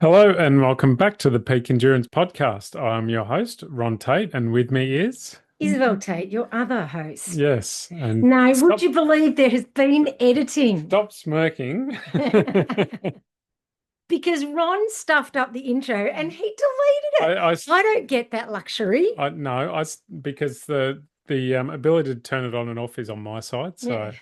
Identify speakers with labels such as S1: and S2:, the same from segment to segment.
S1: Hello and welcome back to the Peak Endurance Podcast. I'm your host, Ron Tate, and with me is
S2: Isabel Tate, your other host.
S1: yes, and
S2: Now, would you believe there has been editing?
S1: stop smirking.
S2: Because Ron stuffed up the intro and he deleted it.
S1: I, I,
S2: I don't get that luxury.
S1: I no, because the ability to turn it on and off is on my side.
S2: Yeah.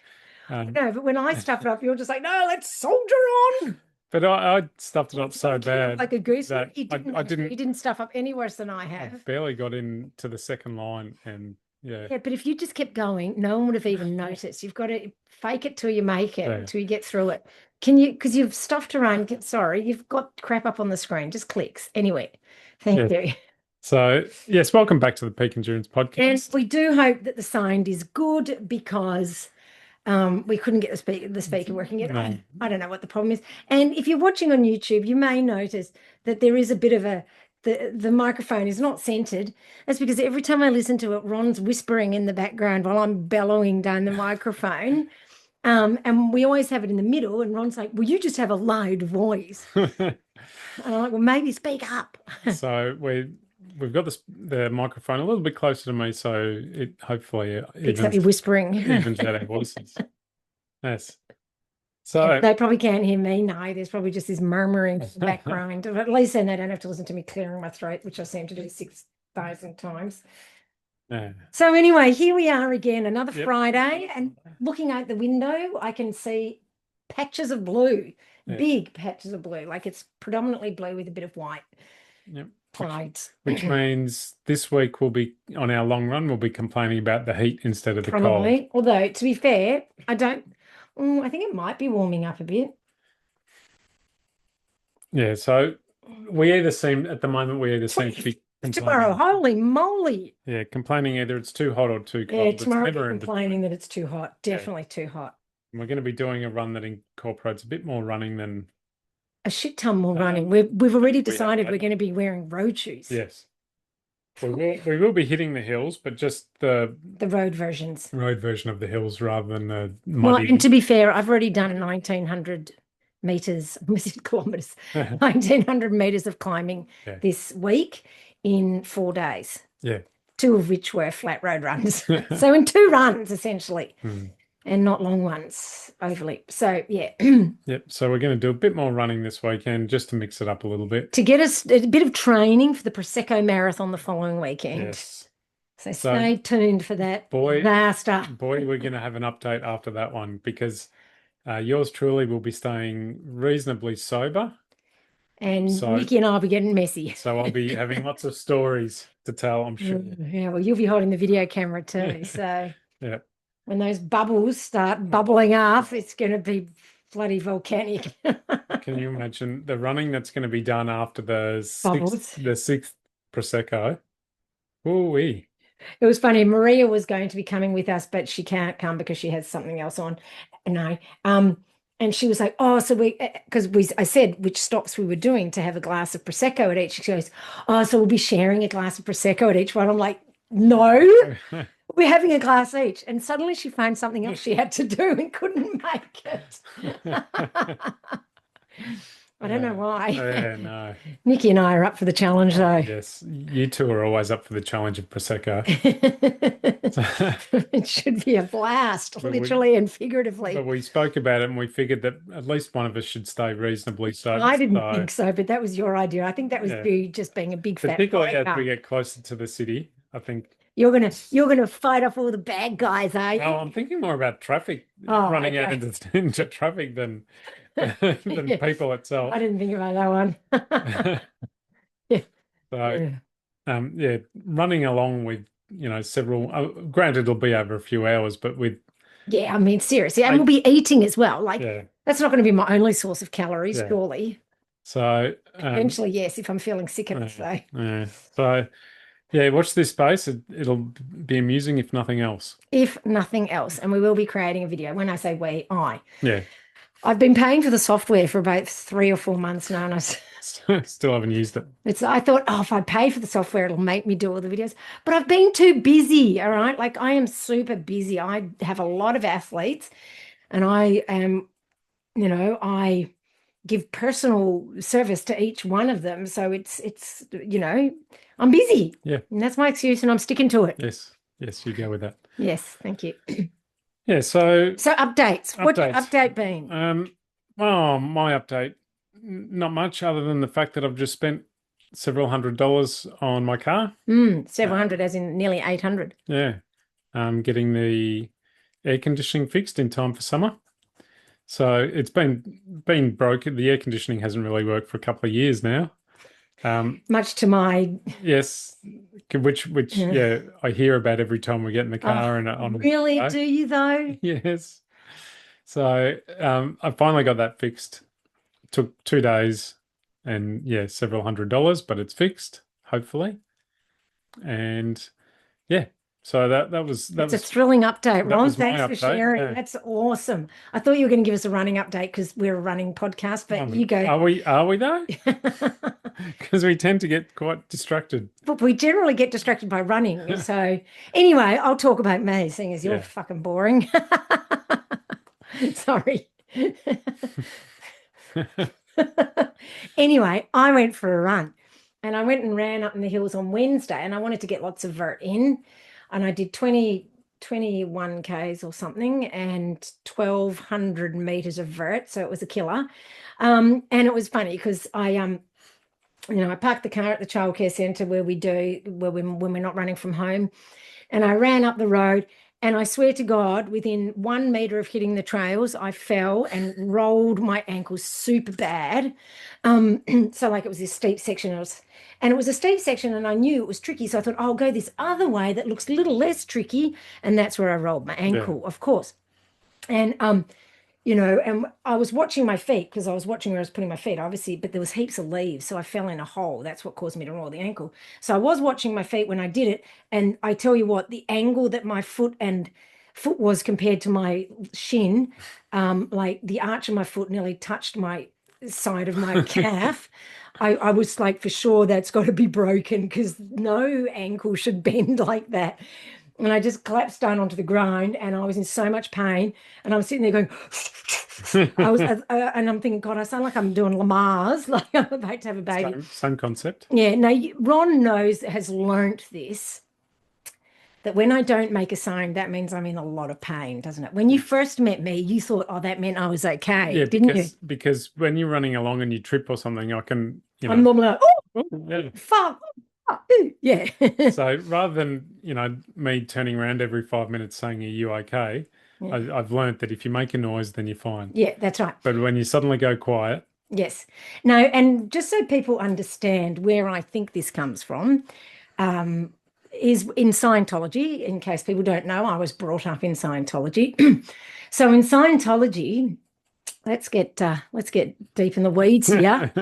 S1: So, um,
S2: No, but when I stuff it up, you're just like, no, let's soldier on.
S1: but I stuffed it up
S2: You
S1: so
S2: don't turn up
S1: bad
S2: like a goose.
S1: that
S2: You didn't
S1: I
S2: actually.
S1: didn't.
S2: You didn't stuff up any worse than I
S1: I
S2: have.
S1: barely got into the second line, and yeah,
S2: Yeah, but if you just kept going, no one would have even noticed. You've got to fake it till you make it,
S1: yeah,
S2: till you get through it. Can you, because you've stuffed around, sorry, you've got crap up on the screen, just clicks. Anyway,
S1: yeah.
S2: thank you.
S1: So yes, welcome back to the Peak Endurance
S2: And
S1: Podcast.
S2: we do hope that the sound is good because we couldn't get the speaker working yet.
S1: No.
S2: I don't know what the problem is. And if you're watching on YouTube, you may notice that there is a bit of the microphone is not centered. That's because every time I listen to it, Ron's whispering in the background while I'm bellowing down the microphone. And we always have it in the middle, and Ron's like, well, you just have a loud voice. And I'm like, well, maybe speak up.
S1: So we've got the microphone a little bit closer to me, so it hopefully
S2: Picks up your whispering.
S1: evens out our voices. Yes.
S2: Yeah,
S1: So
S2: they probably can't hear me. No, there's probably just this murmuring in the background. But at least then they don't have to listen to me clearing my throat, which I seem to do 6,000 times.
S1: yeah.
S2: So anyway, here we are again, another
S1: Yep.
S2: Friday, and looking out the window, I can see patches of blue,
S1: Yeah.
S2: big patches of blue, like it's predominantly blue with a bit of white
S1: Yep.
S2: clouds.
S1: Which means this week we'll be on our long run, we'll be complaining about the heat instead of the cold.
S2: Probably. Although, to be fair, I think it might be warming up a bit.
S1: Yeah, so at the moment we either seem to be
S2: Tomorrow,
S1: complaining.
S2: holy moly.
S1: Yeah, complaining either it's too hot or too
S2: Yeah,
S1: cold. It's
S2: tomorrow
S1: never
S2: you're
S1: in between.
S2: complaining that it's too hot.
S1: Yeah.
S2: Definitely too hot.
S1: And we're going to be doing a run that incorporates a bit more running than
S2: A shit ton more running. We've already
S1: we have
S2: decided
S1: had.
S2: we're going to be wearing road shoes.
S1: Yes. We will be hitting the hills, but just the
S2: The road versions.
S1: road version of the hills rather than the
S2: Well,
S1: muddy.
S2: and to be fair, I've already done 1,900 meters, I almost said kilometers, 1,900 meters of climbing
S1: Yeah.
S2: this week in 4 days,
S1: Yeah.
S2: two of which were flat road runs. So in two runs, essentially,
S1: Hmm.
S2: and not long ones overly. So yeah,
S1: Yep. So we're going to do a bit more running this weekend just to mix it up a little bit.
S2: to get us a bit of training for the Prosecco Marathon the following weekend.
S1: Yes.
S2: So
S1: So,
S2: stay tuned for that
S1: boy,
S2: disaster.
S1: we're going to have an update after that one because yours truly will be staying reasonably sober.
S2: And
S1: So,
S2: Nikki and I will be getting messy.
S1: so I'll be having lots of stories to tell, I'm sure.
S2: Yeah, well, you'll be holding the video camera too. So
S1: Yeah.
S2: when those bubbles start bubbling up, it's going to be bloody volcanic.
S1: Can you imagine the running that's going to be done after
S2: Bubbles.
S1: the sixth Prosecco? Ooh-wee.
S2: It was funny. Maria was going to be coming with us, but she can't come because she has something else on. No. And she was like, "Oh, so I said which stops we were doing to have a glass of prosecco at each." She goes, "Oh, so we'll be sharing a glass of prosecco at each one." I'm like, "No, we're having a glass each." And suddenly she found something else she had to do and couldn't make it. I don't know why.
S1: Yeah, no.
S2: Nikki and I are up for the challenge, though.
S1: Yes, you two are always up for the challenge of Prosecco.
S2: It should be a blast,
S1: But
S2: literally and figuratively.
S1: But we spoke about it and we figured that at least one of us should stay reasonably sober.
S2: I didn't think so, but that was your idea. I think that was
S1: Yeah.
S2: you just being a big fat
S1: Particularly as
S2: biker.
S1: we get closer to the city, I think.
S2: You're gonna fight off all the bad guys, are you?
S1: Oh, I'm thinking more about traffic,
S2: Oh,
S1: running out
S2: okay.
S1: into traffic than than
S2: Yeah,
S1: people itself.
S2: I didn't think about that one. Yeah.
S1: So,
S2: Yeah.
S1: yeah, running along with, several, granted it'll be over a few hours, but with,
S2: Yeah, I mean, seriously. And
S1: I,
S2: we'll be eating as well. Like,
S1: yeah,
S2: that's not going to be my only source of calories,
S1: yeah.
S2: surely.
S1: So,
S2: Eventually, yes, if I'm feeling sick enough, though.
S1: yeah. So, yeah, watch this space. It'll be amusing if nothing else.
S2: If nothing else. And we will be creating a video. When I say we, I.
S1: Yeah.
S2: I've been paying for the software for about 3 or 4 months now, and
S1: Still haven't used it.
S2: I thought, oh, if I pay for the software, it'll make me do all the videos. But I've been too busy, all right? Like I am super busy. I have a lot of athletes, and I am, I give personal service to each one of them. So I'm busy.
S1: Yeah.
S2: And that's my excuse, and I'm sticking to it.
S1: Yes. Yes, you go with that.
S2: Yes, thank you.
S1: Yeah, so
S2: So updates. What your
S1: updates.
S2: update been?
S1: Oh, my update. Not much other than the fact that I've just spent several $100s on my car.
S2: Several hundred, as in nearly 800.
S1: Yeah. Getting the air conditioning fixed in time for summer. So it's been broken. The air conditioning hasn't really worked for a couple of years now.
S2: Much to my
S1: Yes, which yeah, I hear about every time we get in the
S2: oh,
S1: car and on
S2: really?
S1: a
S2: Do you though?
S1: yes. So I finally got that fixed. Took 2 days and yeah, several $100s, but it's fixed, hopefully. And yeah, so
S2: It's a thrilling update,
S1: that
S2: Ron.
S1: was my
S2: Thanks for
S1: update.
S2: sharing.
S1: Yeah.
S2: That's awesome. I thought you were going to give us a running update because we're a running podcast, but you go.
S1: Are we though? Because we tend to get quite distracted.
S2: But we generally get distracted by running. So anyway, I'll talk about me, seeing as you're
S1: Yeah.
S2: fucking boring. Sorry. Anyway, I went for a run and I went and ran up in the hills on Wednesday and I wanted to get lots of vert in. And I did 21 Ks or something and 1,200 meters of vert. So it was a killer. And it was funny because I parked the car at the childcare centre where when we're not running from home. And I ran up the road and I swear to God, within 1 meter of hitting the trails, I fell and rolled my ankles super bad. So like it was this steep section. And it was a steep section and I knew it was tricky. So I thought, I'll go this other way that looks a little less tricky. And that's where I rolled my
S1: Yeah.
S2: ankle, of course. And and I was watching my feet because I was watching where I was putting my feet, obviously, but there was heaps of leaves. So I fell in a hole. That's what caused me to roll the ankle. So I was watching my feet when I did it. And I tell you what, the angle that my foot was compared to my shin, like the arch of my foot nearly touched my side of my calf. I was like, for sure, that's got to be broken because no ankle should bend like that. And I just collapsed down onto the ground and I was in so much pain. And I was sitting there going, and I'm thinking, God, I sound like I'm doing Lamar's, like I'm about to have a baby.
S1: Same concept.
S2: Yeah, no, Ron has learnt this, that when I don't make a sign, that means I'm in a lot of pain, doesn't it? When you first met me, you thought, oh, that meant I was okay,
S1: Yeah,
S2: didn't you?
S1: because when you're running along and you trip or something, I can,
S2: I'm normally like, oh,
S1: yeah.
S2: fuck. Yeah.
S1: So rather than, me turning around every 5 minutes saying, are you okay?
S2: Yeah.
S1: I've learned that if you make a noise, then you're fine.
S2: Yeah, that's right.
S1: But when you suddenly go quiet,
S2: Yes. No, and just so people understand where I think this comes from, is in Scientology. In case people don't know, I was brought up in Scientology. So in Scientology, let's get deep in the weeds here.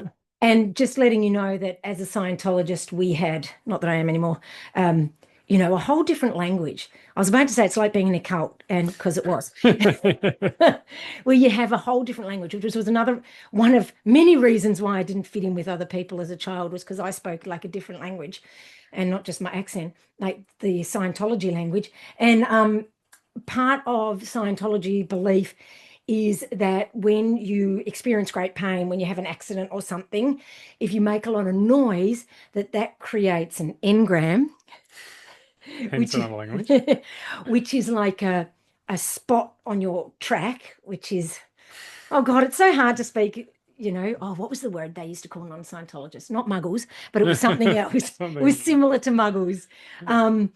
S2: And just letting you know that as a Scientologist, we had, not that I am anymore, a whole different language. I was about to say it's like being in a cult, and because it was, where you have a whole different language, which was another one of many reasons why I didn't fit in with other people as a child, was because I spoke like a different language and not just my accent, like the Scientology language. And part of Scientology belief is that when you experience great pain, when you have an accident or something, if you make a lot of noise, that creates an engram,
S1: hence another language.
S2: which is like a spot on your track, which is, oh God, it's so hard to speak. What was the word they used to call non-Scientologists? Not muggles, but it was something else. It was similar to muggles. And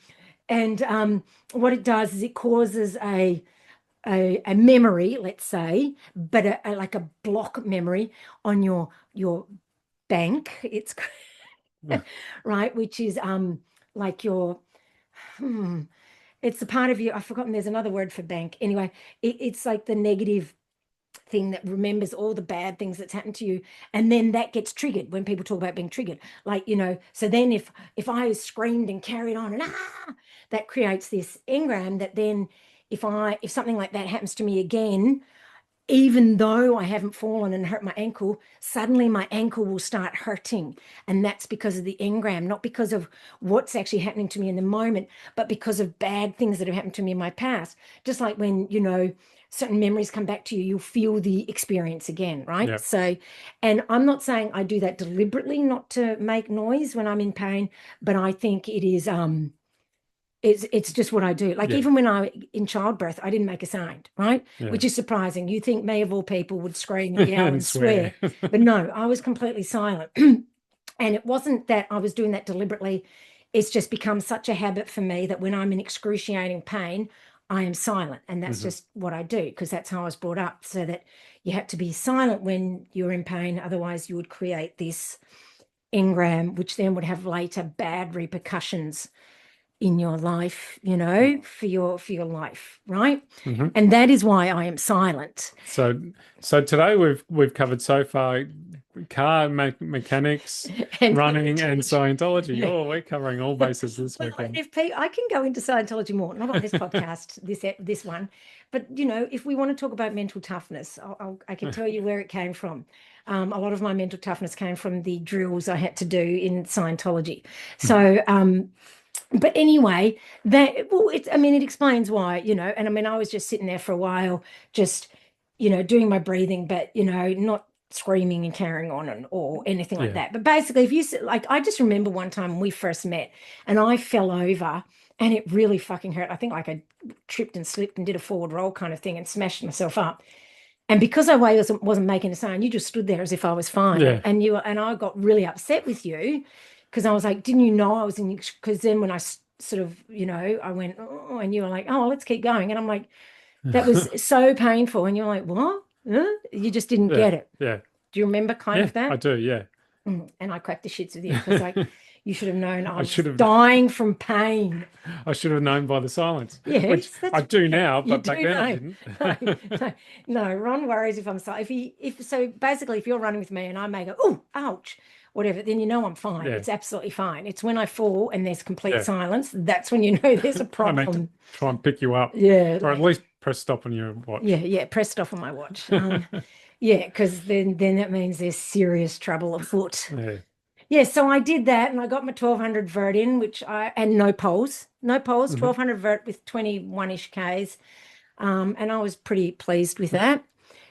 S2: what it does is it causes a memory, let's say, but like a block memory on your bank. It's right, which is like your it's the part of you. I've forgotten. There's another word for bank. Anyway, it's like the negative thing that remembers all the bad things that's happened to you, and then that gets triggered when people talk about being triggered, like so then if I screamed and carried on and that creates this engram that then if something like that happens to me again, even though I haven't fallen and hurt my ankle, suddenly my ankle will start hurting. And that's because of the engram, not because of what's actually happening to me in the moment, but because of bad things that have happened to me in my past. Just like when, certain memories come back to you, you'll feel the experience again, right?
S1: Yeah.
S2: So, and I'm not saying I do that deliberately not to make noise when I'm in pain, but I think it is it's just what I do. Like
S1: Yeah.
S2: even when I in childbirth, I didn't make a sound, right?
S1: Yeah.
S2: Which is surprising. You think me of all people would scream and yell
S1: And
S2: and
S1: swear.
S2: swear, but no, I was completely silent. And it wasn't that I was doing that deliberately. It's just become such a habit for me that when I'm in excruciating pain, I am silent. And that's
S1: Hmm.
S2: just what I do because that's how I was brought up, so that you had to be silent when you're in pain. Otherwise, you would create this engram, which then would have later bad repercussions in your life, for your life, right?
S1: Hmm.
S2: And that is why I am silent.
S1: So, so today we've covered so far car mechanics,
S2: And
S1: running, and Scientology.
S2: yeah.
S1: Oh, we're covering all bases this
S2: Well,
S1: weekend.
S2: if I can go into Scientology more, not on this podcast, this one, but if we want to talk about mental toughness, I can tell you where it came from. A lot of my mental toughness came from the drills I had to do in Scientology. So, but anyway, it explains why, and I mean, I was just sitting there for a while, just, doing my breathing, but, not screaming and carrying on or anything like
S1: Yeah.
S2: that. But basically, if like, I just remember one time when we first met and I fell over and it really fucking hurt. I think like I tripped and slipped and did a forward roll kind of thing and smashed myself up. And because I wasn't making a sound, you just stood there as if I was fine. And,
S1: Yeah.
S2: and you and I got really upset with you because I was like, didn't you know I was in? Because then when I sort of, I went, oh, and you were like, oh, let's keep going. And I'm like, that was so painful. And you're like, what? Huh? You just didn't
S1: Yeah.
S2: get it.
S1: Yeah.
S2: Do you remember kind
S1: Yeah,
S2: of
S1: I
S2: that?
S1: do. Yeah.
S2: And I cracked the shits with you because like you should have known I
S1: I should
S2: was
S1: have
S2: dying from pain.
S1: I should have known by the silence, which
S2: Yes,
S1: I
S2: that's
S1: do
S2: right.
S1: now,
S2: You
S1: but back
S2: do
S1: then I
S2: know.
S1: didn't.
S2: No, no, no. Ron worries if I'm sorry. If so, basically, if you're running with me and I may go, oh, ouch, whatever, then you know I'm fine.
S1: Yeah.
S2: It's absolutely fine. It's when I fall and there's complete
S1: Yeah.
S2: silence, that's when you know there's a
S1: I need to
S2: problem.
S1: try and pick you up,
S2: Yeah,
S1: or at
S2: like
S1: least press stop on your
S2: yeah,
S1: watch.
S2: yeah. Press stop on my watch. Yeah, because then that means there's serious trouble afoot.
S1: Yeah.
S2: Yeah, so I did that and I got my 1200 vert in, and no poles,
S1: Hmm.
S2: 1200 vert with 21-ish Ks. And I was pretty pleased with that.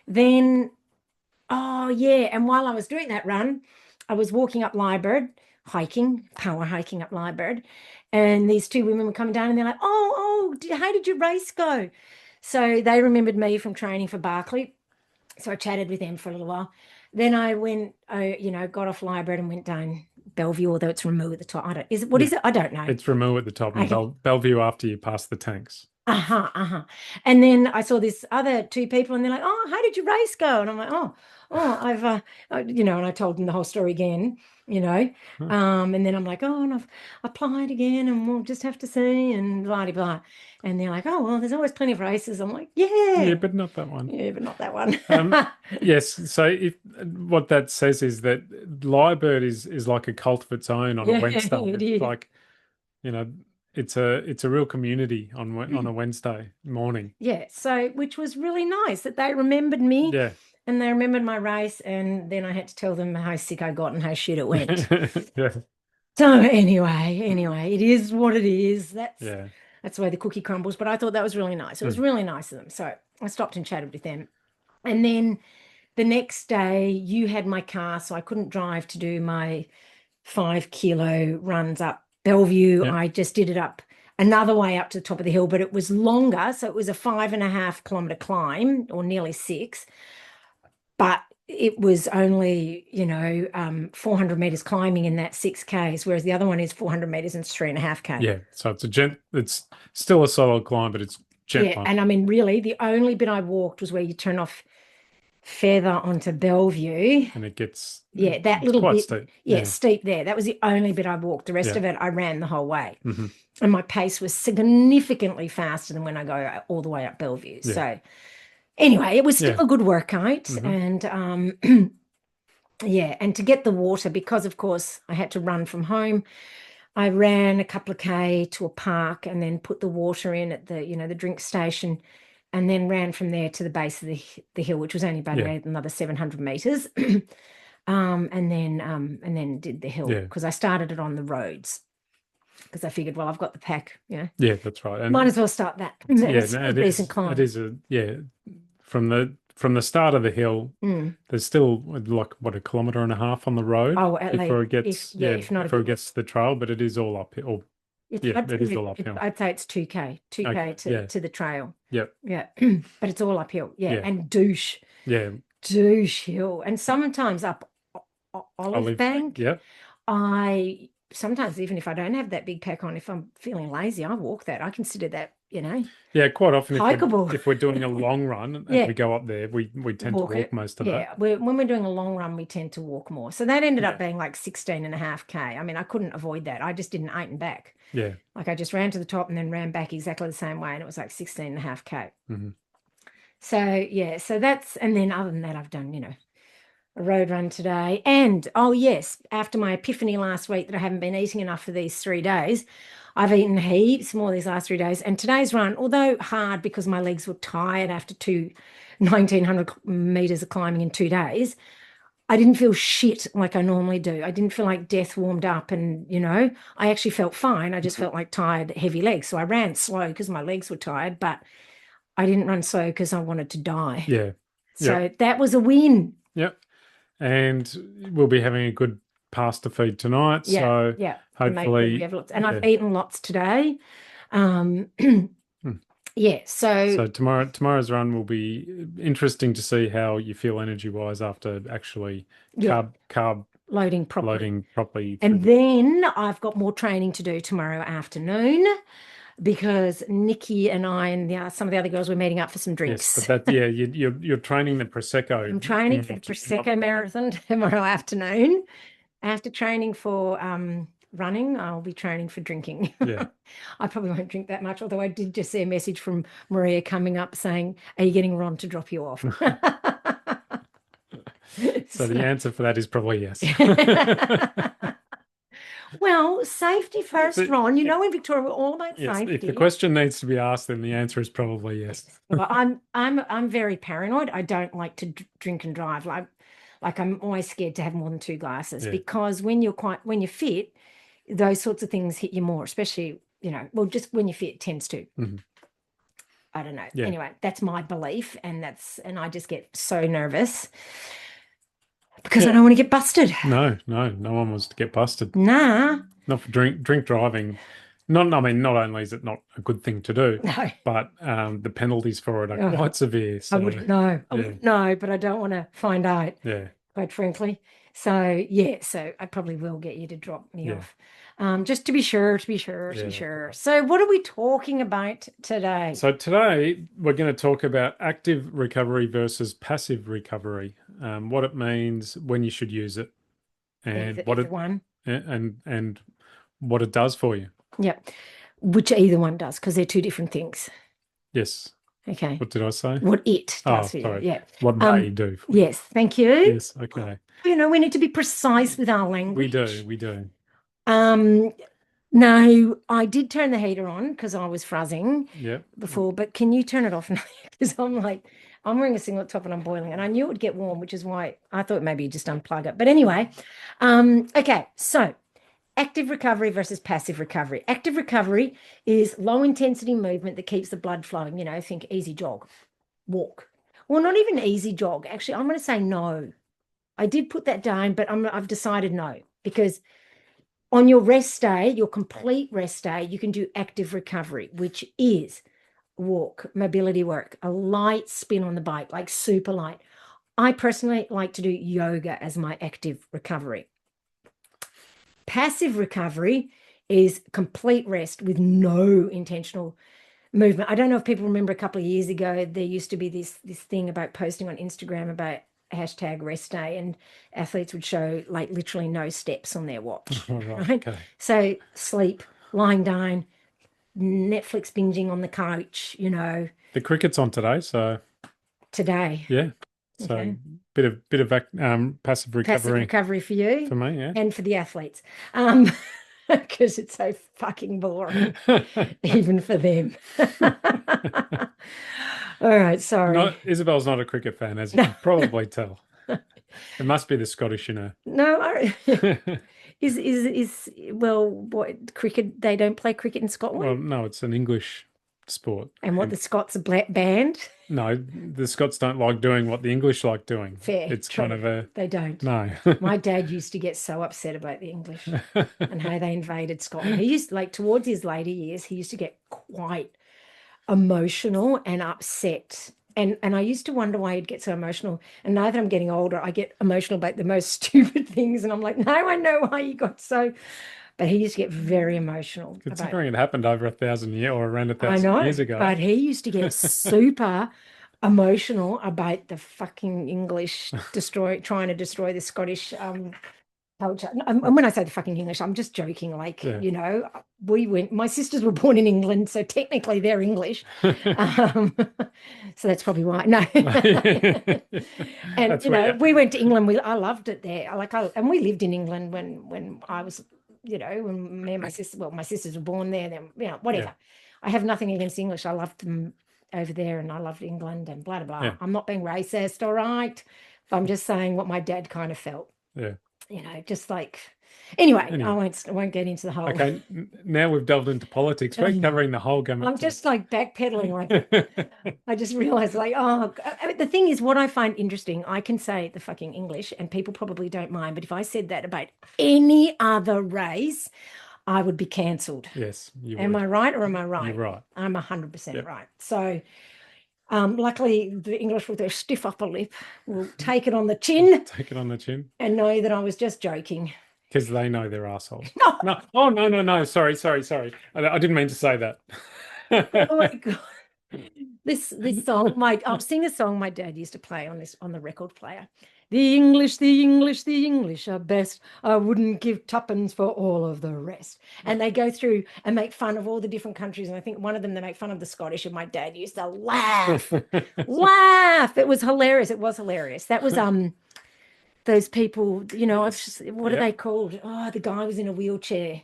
S2: Then, oh yeah, and while I was doing that run, I was walking up Liebird, power hiking up Liebird, and these two women were coming down and they're like, how did your race go? So they remembered me from training for Barclay. So I chatted with them for a little while. Then I went, got off Liebird and went down Bellevue, although it's removed at the top. What
S1: Yeah.
S2: is it? I don't know.
S1: It's Ramu at the top and
S2: Okay.
S1: Bellevue after you pass the tanks.
S2: Uh-huh, uh-huh. And then I saw this other two people and they're like, oh, how did your race go? And I'm like, I've, and I told them the whole story again, you know.
S1: Huh.
S2: And then I'm like, oh, and I've applied again and we'll just have to see and blah, blah, blah. And they're like, oh, well, there's always plenty of races. I'm like,
S1: Yeah,
S2: yeah,
S1: but not that one.
S2: yeah, but not that one.
S1: Um, yes. So if what that says is that Lyrebird is like a cult of its own on a
S2: Yeah,
S1: Wednesday.
S2: it
S1: It's
S2: is.
S1: like, you know, it's a real community on a Wednesday morning.
S2: Yeah, so which was really nice that they remembered me
S1: Yeah.
S2: and they remembered my race, and then I had to tell them how sick I got and how shit it went.
S1: Yeah.
S2: So anyway, it is what it is.
S1: Yeah.
S2: That's the way the cookie crumbles. But I thought that was really nice. It was
S1: Mm.
S2: really nice of them. So I stopped and chatted with them. And then the next day you had my car, so I couldn't drive to do my 5 kilo runs up Bellevue.
S1: Yeah.
S2: I just did it up another way up to the top of the hill, but it was longer. So it was a 5.5 kilometer climb, or nearly 6. But it was only, 400 meters climbing in that 6 Ks, whereas the other one is 400 meters and 3.5 K.
S1: Yeah. So it's still a solid climb, but it's
S2: Yeah.
S1: gentler
S2: And I mean, really, the only bit I walked was where you turn off Feather onto Bellevue.
S1: and
S2: Yeah, that
S1: it's
S2: little
S1: quite
S2: bit,
S1: steep.
S2: yeah,
S1: Yeah.
S2: steep there. That was the only bit I walked. The rest
S1: Yeah.
S2: of it, I ran the whole way.
S1: Hmm.
S2: And my pace was significantly faster than when I go all the way up Bellevue.
S1: Yeah.
S2: So anyway, it was still
S1: Yeah.
S2: a good workout.
S1: Hmm.
S2: And yeah, and to get the water, because of course I had to run from home, I ran a couple of K to a park and then put the water in at the drink station, and then ran from there to the base of the hill, which was only about
S1: Yeah.
S2: another 700 meters. And then did the hill
S1: Yeah.
S2: because I started it on the roads. because I figured, well, I've got the pack,
S1: Yeah, that's right.
S2: might
S1: And
S2: as well start that.
S1: yeah,
S2: It's
S1: no,
S2: a decent
S1: it
S2: climb.
S1: is from the start of the hill,
S2: Mm.
S1: there's still like what, a kilometre and a half on the road
S2: Oh, at
S1: before
S2: least
S1: it gets,
S2: if not a
S1: before it
S2: bit
S1: gets to the trail, but it is all uphill.
S2: It's
S1: Yeah, it is all
S2: it's
S1: uphill.
S2: I'd say it's 2K, 2K
S1: Okay. Yeah.
S2: to the trail.
S1: Yep.
S2: Yeah. But it's all uphill. Yeah.
S1: Yeah.
S2: And
S1: Yeah.
S2: douche hill. And sometimes up Olive
S1: Olive.
S2: Bank,
S1: Yep.
S2: I sometimes even if I don't have that big pack on, if I'm feeling lazy, I walk that. I consider that,
S1: Yeah. Quite often,
S2: hikeable.
S1: if we're doing a long run and
S2: Yeah.
S1: we go up there, we tend to
S2: Walk
S1: walk
S2: it.
S1: most of that.
S2: Yeah. When we're doing a long run, we tend to walk more. So that ended up
S1: Yeah.
S2: being like 16.5K. I mean, I couldn't avoid that. I just didn't out and back.
S1: Yeah.
S2: Like I just ran to the top and then ran back exactly the same way. And it was like 16.5K.
S1: Hmm.
S2: So yeah, so and then other than that, I've done, a road run today. And oh yes, after my epiphany last week that I haven't been eating enough for these 3 days, I've eaten heaps more these last 3 days. And today's run, although hard because my legs were tired after 1,900 meters of climbing in 2 days, I didn't feel shit like I normally do. I didn't feel like death warmed up and, I actually felt fine. I just felt like tired, heavy legs. So I ran slow because my legs were tired, but I didn't run slow because I wanted to die.
S1: Yeah.
S2: So
S1: Yep.
S2: that was a win.
S1: Yep. And we'll be having a good pasta feed tonight.
S2: Yeah,
S1: So
S2: yeah.
S1: hopefully,
S2: We have lots, and
S1: yeah.
S2: I've eaten lots today. Um,
S1: Hmm.
S2: yeah. So
S1: So tomorrow's run will be interesting to see how you feel energy wise after actually
S2: yeah,
S1: carb
S2: loading properly.
S1: loading properly
S2: And then I've got more training to do tomorrow afternoon because Nikki and I and some of the other girls were meeting up for some
S1: Yes,
S2: drinks.
S1: but that you're training the Prosecco.
S2: I'm training for the Prosecco marathon tomorrow afternoon. After training for running, I'll be training for drinking.
S1: Yeah.
S2: I probably won't drink that much, although I did just see a message from Maria coming up saying, "Are you getting Ron to drop you off?"
S1: So the answer for that is probably yes.
S2: Well, safety first, Ron. In Victoria, we're all about
S1: Yes, if
S2: safety.
S1: the question needs to be asked, then the answer is probably yes.
S2: Well, I'm very paranoid. I don't like to drink and drive. Like I'm always scared to have more than 2 glasses
S1: Yeah.
S2: because when you're fit, those sorts of things hit you more, especially, well, just when you're fit, it tends to.
S1: Mhm.
S2: I don't know.
S1: Yeah.
S2: Anyway, that's my belief, and I just get so nervous because I don't want to get busted.
S1: No one wants to get busted.
S2: Nah.
S1: Not for drink driving. Not only is it not a good thing to do,
S2: No.
S1: but the penalties for it are
S2: Oh,
S1: quite severe.
S2: I
S1: So
S2: wouldn't know. I
S1: yeah.
S2: wouldn't know, but I don't want to find out,
S1: Yeah.
S2: quite frankly. So yeah, so I probably will get you to drop me
S1: Yeah.
S2: off. Just to be sure,
S1: Yeah.
S2: So what are we talking about today?
S1: So today we're going to talk about active recovery versus passive recovery, what it means, when you should use it, and
S2: Either one.
S1: and what it does for you.
S2: Yep. Which either one does, because they're two different things.
S1: Yes.
S2: Okay.
S1: What did I say?
S2: What it does for you.
S1: Sorry.
S2: Yeah.
S1: What they do for you.
S2: Yes, thank you.
S1: Yes. Okay.
S2: We need to be precise with our language.
S1: We do.
S2: No, I did turn the heater on because I was fuzzing
S1: Yep.
S2: before, but can you turn it off now? Because I'm wearing a singlet top and I'm boiling, and I knew it would get warm, which is why I thought maybe you just unplug it. But anyway, okay, so active recovery versus passive recovery. Active recovery is low intensity movement that keeps the blood flowing. Think easy jog, walk. Well, not even easy jog. Actually, I'm going to say no. I did put that down, but I've decided no, because on your rest day, your complete rest day, you can do active recovery, which is walk, mobility work, a light spin on the bike, like super light. I personally like to do yoga as my active recovery. Passive recovery is complete rest with no intentional movement. I don't know if people remember a couple of years ago, there used to be this thing about posting on Instagram about hashtag rest day, and athletes would show like literally no steps on their watch.
S1: Right.
S2: Right?
S1: Okay.
S2: So sleep, lying down, Netflix binging on the couch,
S1: The cricket's on today, so
S2: today.
S1: yeah. So
S2: Okay.
S1: bit of passive recovery
S2: for you
S1: for me, yeah.
S2: and for the athletes. Because it's so fucking boring, even for them. All right, sorry.
S1: Isabel's not a cricket fan, as you can probably tell. It must be the Scottish,
S2: No, Well, what cricket? They don't play cricket in
S1: Well,
S2: Scotland,
S1: no, it's an English sport.
S2: and what
S1: And
S2: the Scots are banned.
S1: no, the Scots don't like doing what the English like doing.
S2: Fair,
S1: It's kind
S2: true.
S1: of a
S2: They don't.
S1: no.
S2: My dad used to get so upset about the English and how they invaded Scotland. He used like towards his later years, he used to get quite emotional and upset. And I used to wonder why he'd get so emotional. And now that I'm getting older, I get emotional about the most stupid things. And I'm like, no, I know why you got so. But he used to get very emotional about.
S1: Considering it happened over 1,000 years or around a
S2: I
S1: thousand
S2: know,
S1: years ago.
S2: but he used to get super emotional about the fucking English trying to destroy the Scottish culture. And when I say the fucking English, I'm just joking. Like,
S1: Yeah.
S2: my sisters were born in England, so technically they're English. Um, so that's probably why. No. And
S1: That's where
S2: we went to England. I loved it there. And we lived in England when I was, when me and my sister, well, my sisters were born there, then, whatever.
S1: Yeah.
S2: I have nothing against English. I loved them over there and I loved England and blah, blah, blah.
S1: Yeah.
S2: I'm not being racist, all right. I'm just saying what my dad kind of felt.
S1: Yeah.
S2: Just like anyway, I won't get into the whole.
S1: Okay, now we've delved into politics. We're covering the whole gamut.
S2: I'm just like backpedaling. Like I just realized, like, the thing is, what I find interesting, I can say the fucking English, and people probably don't mind. But if I said that about any other race, I would be cancelled.
S1: Yes, you
S2: am
S1: would.
S2: I right or am I right?
S1: You're right.
S2: I'm 100% right. So. Luckily, the English with their stiff upper lip will take it on the chin.
S1: Take it on the chin.
S2: And know that I was just joking.
S1: Because they know they're assholes.
S2: No.
S1: No. Oh, no. Sorry. I didn't mean to say that.
S2: Oh my God. This song, I'll sing a song my dad used to play on the record player. The English are best. I wouldn't give tuppence for all of the rest. And they go through and make fun of all the different countries. And I think one of them, they make fun of the Scottish, and my dad used to laugh. Laugh. It was hilarious. That was those people, what are they called? Oh, the guy was in a wheelchair.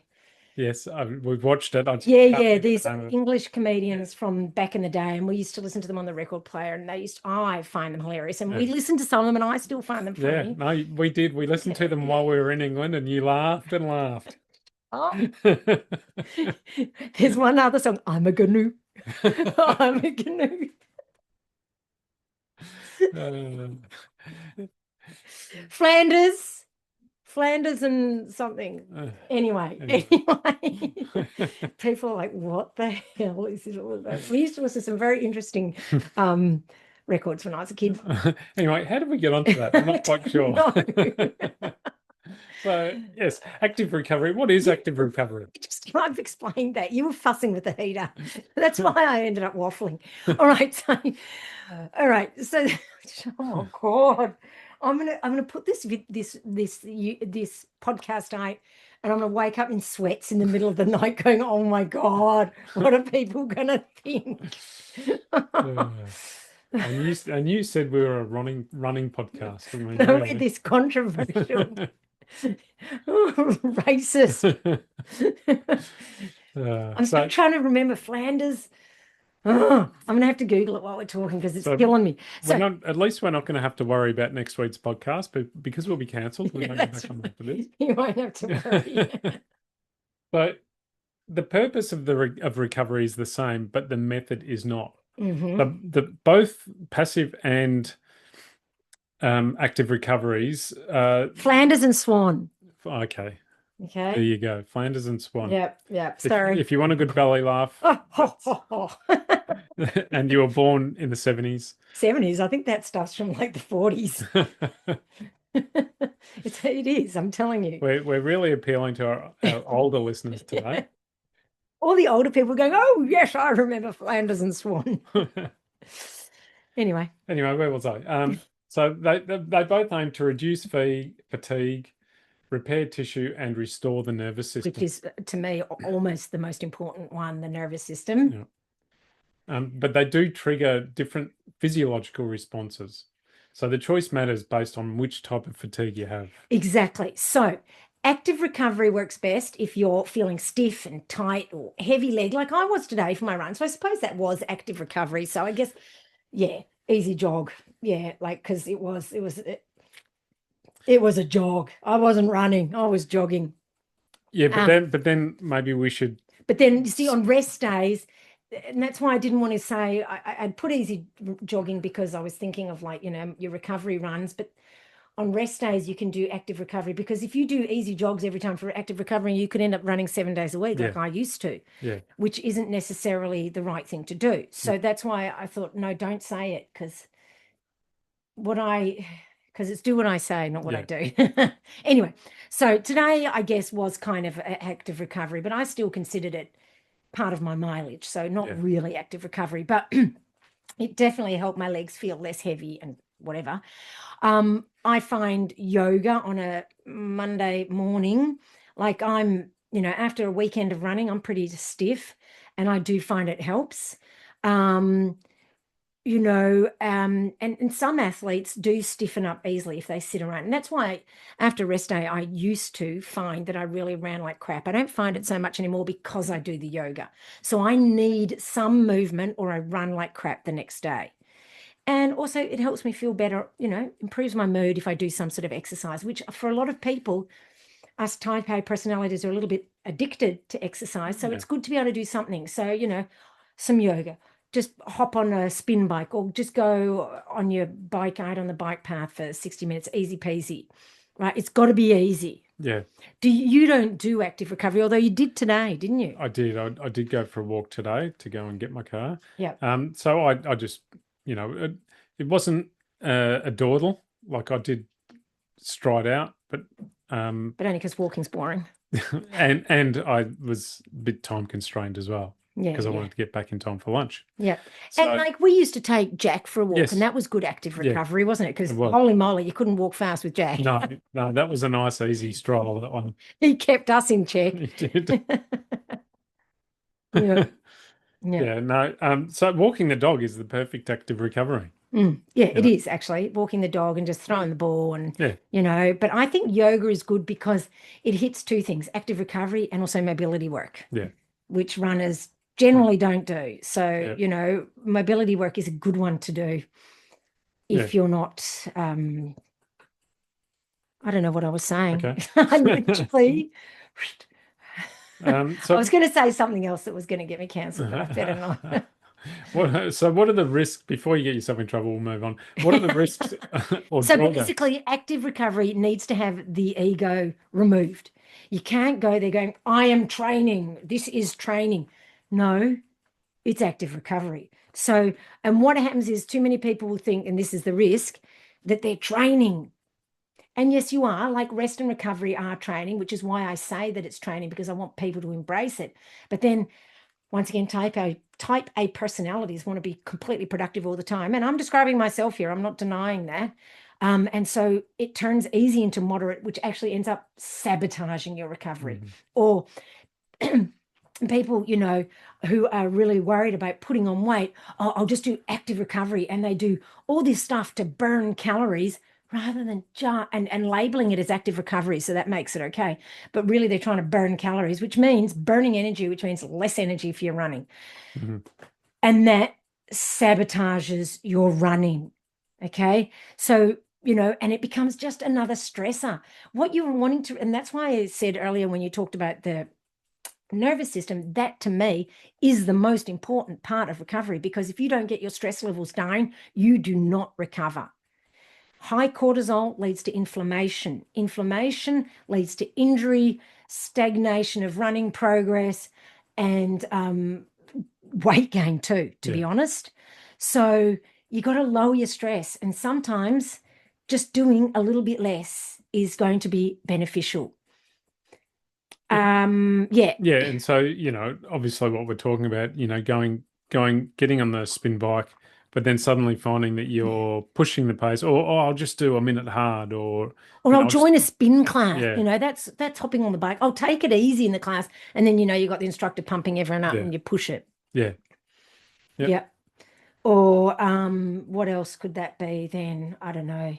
S1: Yes, we've watched it.
S2: These English comedians from back in the day, and we used to listen to them on the record player, and I find them hilarious, and we listened to some of them, and I still find them funny.
S1: Yeah, no, we did. We listened to them while we were in England, and you laughed and laughed.
S2: Oh. There's one other song, I'm a Gnu. I'm a Gnu. Flanders and something. Anyway. People are like, what the hell is this all about? We used to listen to some very interesting records when I was a kid.
S1: Anyway, how did we get onto that? I'm not quite sure. So, yes, active recovery. What is active recovery?
S2: I've explained that. You were fussing with the heater. That's why I ended up waffling. All right. So, oh God. I'm gonna put this podcast out, and I'm gonna wake up in sweats in the middle of the night, going, "Oh my God, what are people gonna think?"
S1: And you said we were a running podcast. I mean,
S2: no,
S1: really.
S2: this controversial racist. I'm still trying to remember Flanders. I'm going to have to Google it while we're talking because it's killing me. So
S1: at least we're not going to have to worry about next week's podcast, but because we'll be cancelled, we don't have to come up with this.
S2: You won't have to worry.
S1: But the purpose of recovery is the same, but the method is not. The both passive and active recoveries.
S2: Flanders and Swan.
S1: Okay.
S2: Okay.
S1: There you go. Flanders and Swan.
S2: Yep. Sorry.
S1: If you want a good belly laugh. And you were born in the 70s.
S2: 70s. I think that stuff's from like the 40s. It is. I'm telling you.
S1: We're really appealing to our older listeners today.
S2: All the older people going, oh, yes, I remember Flanders and Swan. Anyway,
S1: where was I? So they both aim to reduce fatigue, repair tissue, and restore the nervous system.
S2: Which is, to me, almost the most important one, the nervous system.
S1: Yeah. But they do trigger different physiological responses. So the choice matters based on which type of fatigue you have.
S2: Exactly. So active recovery works best if you're feeling stiff and tight or heavy leg, like I was today for my run. So I suppose that was active recovery. So I guess, yeah, easy jog. Yeah, like, because it was a jog. I wasn't running. I was jogging.
S1: Yeah,
S2: Um,
S1: but then maybe we should.
S2: but then you see on rest days, and that's why I didn't want to say I'd put easy jogging because I was thinking of like, your recovery runs, but on rest days you can do active recovery because if you do easy jogs every time for active recovery, you could end up running 7 days a week
S1: Yeah,
S2: like I used to,
S1: yeah,
S2: which isn't necessarily the right thing to do.
S1: yeah,
S2: So that's why I thought, no, don't say it what I because it's do what I say, not what I
S1: yeah,
S2: do. Anyway, so today I guess was kind of active recovery, but I still considered it part of my mileage. So
S1: yeah,
S2: not really active recovery, but it definitely helped my legs feel less heavy and whatever. I find yoga on a Monday morning, like after a weekend of running, I'm pretty stiff, and I do find it helps. Um, and some athletes do stiffen up easily if they sit around. And that's why after rest day, I used to find that I really ran like crap. I don't find it so much anymore because I do the yoga. So I need some movement or I run like crap the next day. And also, it helps me feel better, improves my mood if I do some sort of exercise, which for a lot of people, us type A personalities are a little bit addicted to exercise. So
S1: yeah,
S2: it's good to be able to do something. So, some yoga, just hop on a spin bike or just go on your bike out on the bike path for 60 minutes, easy peasy, right? It's got to be easy.
S1: yeah.
S2: You don't do active recovery, although you did today, didn't you?
S1: I did. I did go for a walk today to go and get my car.
S2: Yeah.
S1: So I just, it wasn't a dawdle. Like I did stride out, but um,
S2: But only because walking's boring.
S1: and I was a bit time constrained as well
S2: Yeah,
S1: because I
S2: yeah.
S1: wanted to get back in time for lunch.
S2: Yeah. And
S1: So
S2: like we used to take Jack for a walk, and
S1: yes,
S2: that was good active
S1: yeah,
S2: recovery, wasn't it?
S1: it
S2: Because
S1: was.
S2: holy moly, you couldn't walk fast with Jack.
S1: No, no, that was a nice, easy stroll. That one.
S2: He kept us in check.
S1: You did.
S2: Yeah. Yeah.
S1: Yeah, no. So walking the dog is the perfect active recovery.
S2: Yeah,
S1: You
S2: it
S1: know?
S2: is actually walking the dog and just throwing the ball and
S1: Yeah,
S2: but I think yoga is good because it hits two things, active recovery and also mobility work,
S1: yeah,
S2: which runners
S1: mm,
S2: generally don't do. So,
S1: yeah,
S2: mobility work is a good one to do
S1: yeah.
S2: if you're not I don't know what I was saying.
S1: Okay.
S2: I'm literally I
S1: So
S2: was going to say something else that was going to get me cancelled, but I better not.
S1: what are the risks before you get yourself in trouble? We'll move on. What are the risks or
S2: So
S1: drawbacks?
S2: basically, active recovery needs to have the ego removed. You can't go there going, I am training. This is training. No, it's active recovery. So, and what happens is too many people will think, and this is the risk, that they're training. And yes, you are, like rest and recovery are training, which is why I say that it's training because I want people to embrace it. But then once again, type A personalities want to be completely productive all the time. And I'm describing myself here. I'm not denying that. And so it turns easy into moderate, which actually ends up sabotaging your recovery.
S1: Mhm.
S2: Or people, who are really worried about putting on weight, oh, I'll just do active recovery. And they do all this stuff to burn calories rather than and labeling it as active recovery. So that makes it okay. But really, they're trying to burn calories, which means burning energy, which means less energy for your running.
S1: Mhm.
S2: And that sabotages your running. Okay. So, and it becomes just another stressor. What you were wanting to, and that's why I said earlier when you talked about the nervous system, that to me is the most important part of recovery because if you don't get your stress levels down, you do not recover. High cortisol leads to inflammation. Inflammation leads to injury, stagnation of running progress, and weight gain too, to
S1: Yeah.
S2: be honest. So you got to lower your stress. And sometimes just doing a little bit less is going to be beneficial. Yeah.
S1: Yeah, and so, obviously what we're talking about, getting on the spin bike, but then suddenly finding that you're pushing the pace, or I'll just do a minute hard, or,
S2: Or I'll
S1: I'll just,
S2: join a spin class.
S1: yeah,
S2: That's hopping on the bike. I'll take it easy in the class. And then you got the instructor pumping everyone up
S1: yeah,
S2: and you push it.
S1: yeah, yep,
S2: Yeah. Or what else could that be then? I don't know.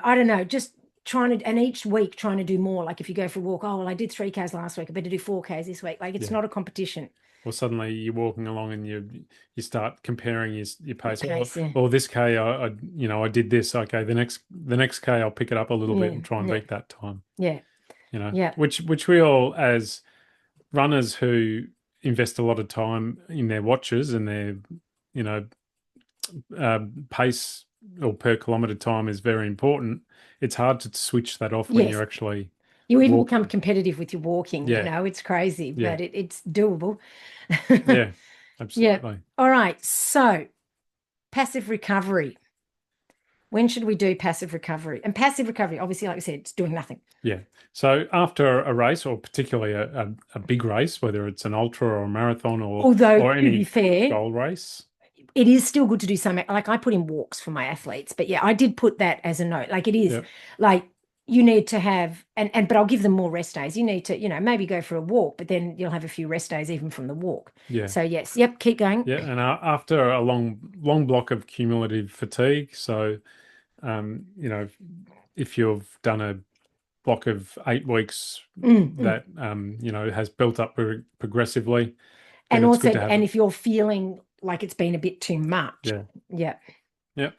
S2: I don't know. Just trying to, and each week trying to do more. Like if you go for a walk, oh, well, I did 3Ks last week. I better do 4Ks this week. Like it's
S1: yeah.
S2: not a competition.
S1: Or suddenly you're walking along and you start comparing your
S2: Your
S1: pace.
S2: pace, yeah.
S1: Or this K, I did this. Okay, the next K, I'll pick it up a little bit
S2: Yeah.
S1: and try and
S2: Yeah.
S1: beat that time.
S2: Yeah. Yeah.
S1: which we all, as runners who invest a lot of time in their watches and their, you know, pace or per kilometer time is very important. It's hard to switch that off when you're
S2: Yes.
S1: actually
S2: You even become
S1: walking.
S2: competitive with your walking,
S1: Yeah,
S2: it's crazy,
S1: yeah,
S2: but it's doable.
S1: yeah,
S2: Yeah.
S1: absolutely.
S2: All right. So, passive recovery. When should we do passive recovery? And passive recovery, obviously, like I said, it's doing nothing.
S1: Yeah. So after a race, or particularly a big race, whether it's an ultra or a marathon
S2: Although,
S1: or
S2: to be
S1: any
S2: fair,
S1: goal race,
S2: it is still good to do some, like I put in walks for my athletes, but yeah, I did put that as a note. Like it is
S1: yeah,
S2: like you need to have, but I'll give them more rest days. You need to, maybe go for a walk, but then you'll have a few rest days even from the walk.
S1: yeah,
S2: So yes, yep, keep going.
S1: yeah. And after a long block of cumulative fatigue, so if you've done a block of 8 weeks
S2: Mm, mm.
S1: that has built up progressively, then
S2: And
S1: it's
S2: also,
S1: good to have
S2: and
S1: it.
S2: if you're feeling like it's been a bit too much,
S1: Yeah,
S2: yeah,
S1: yeah.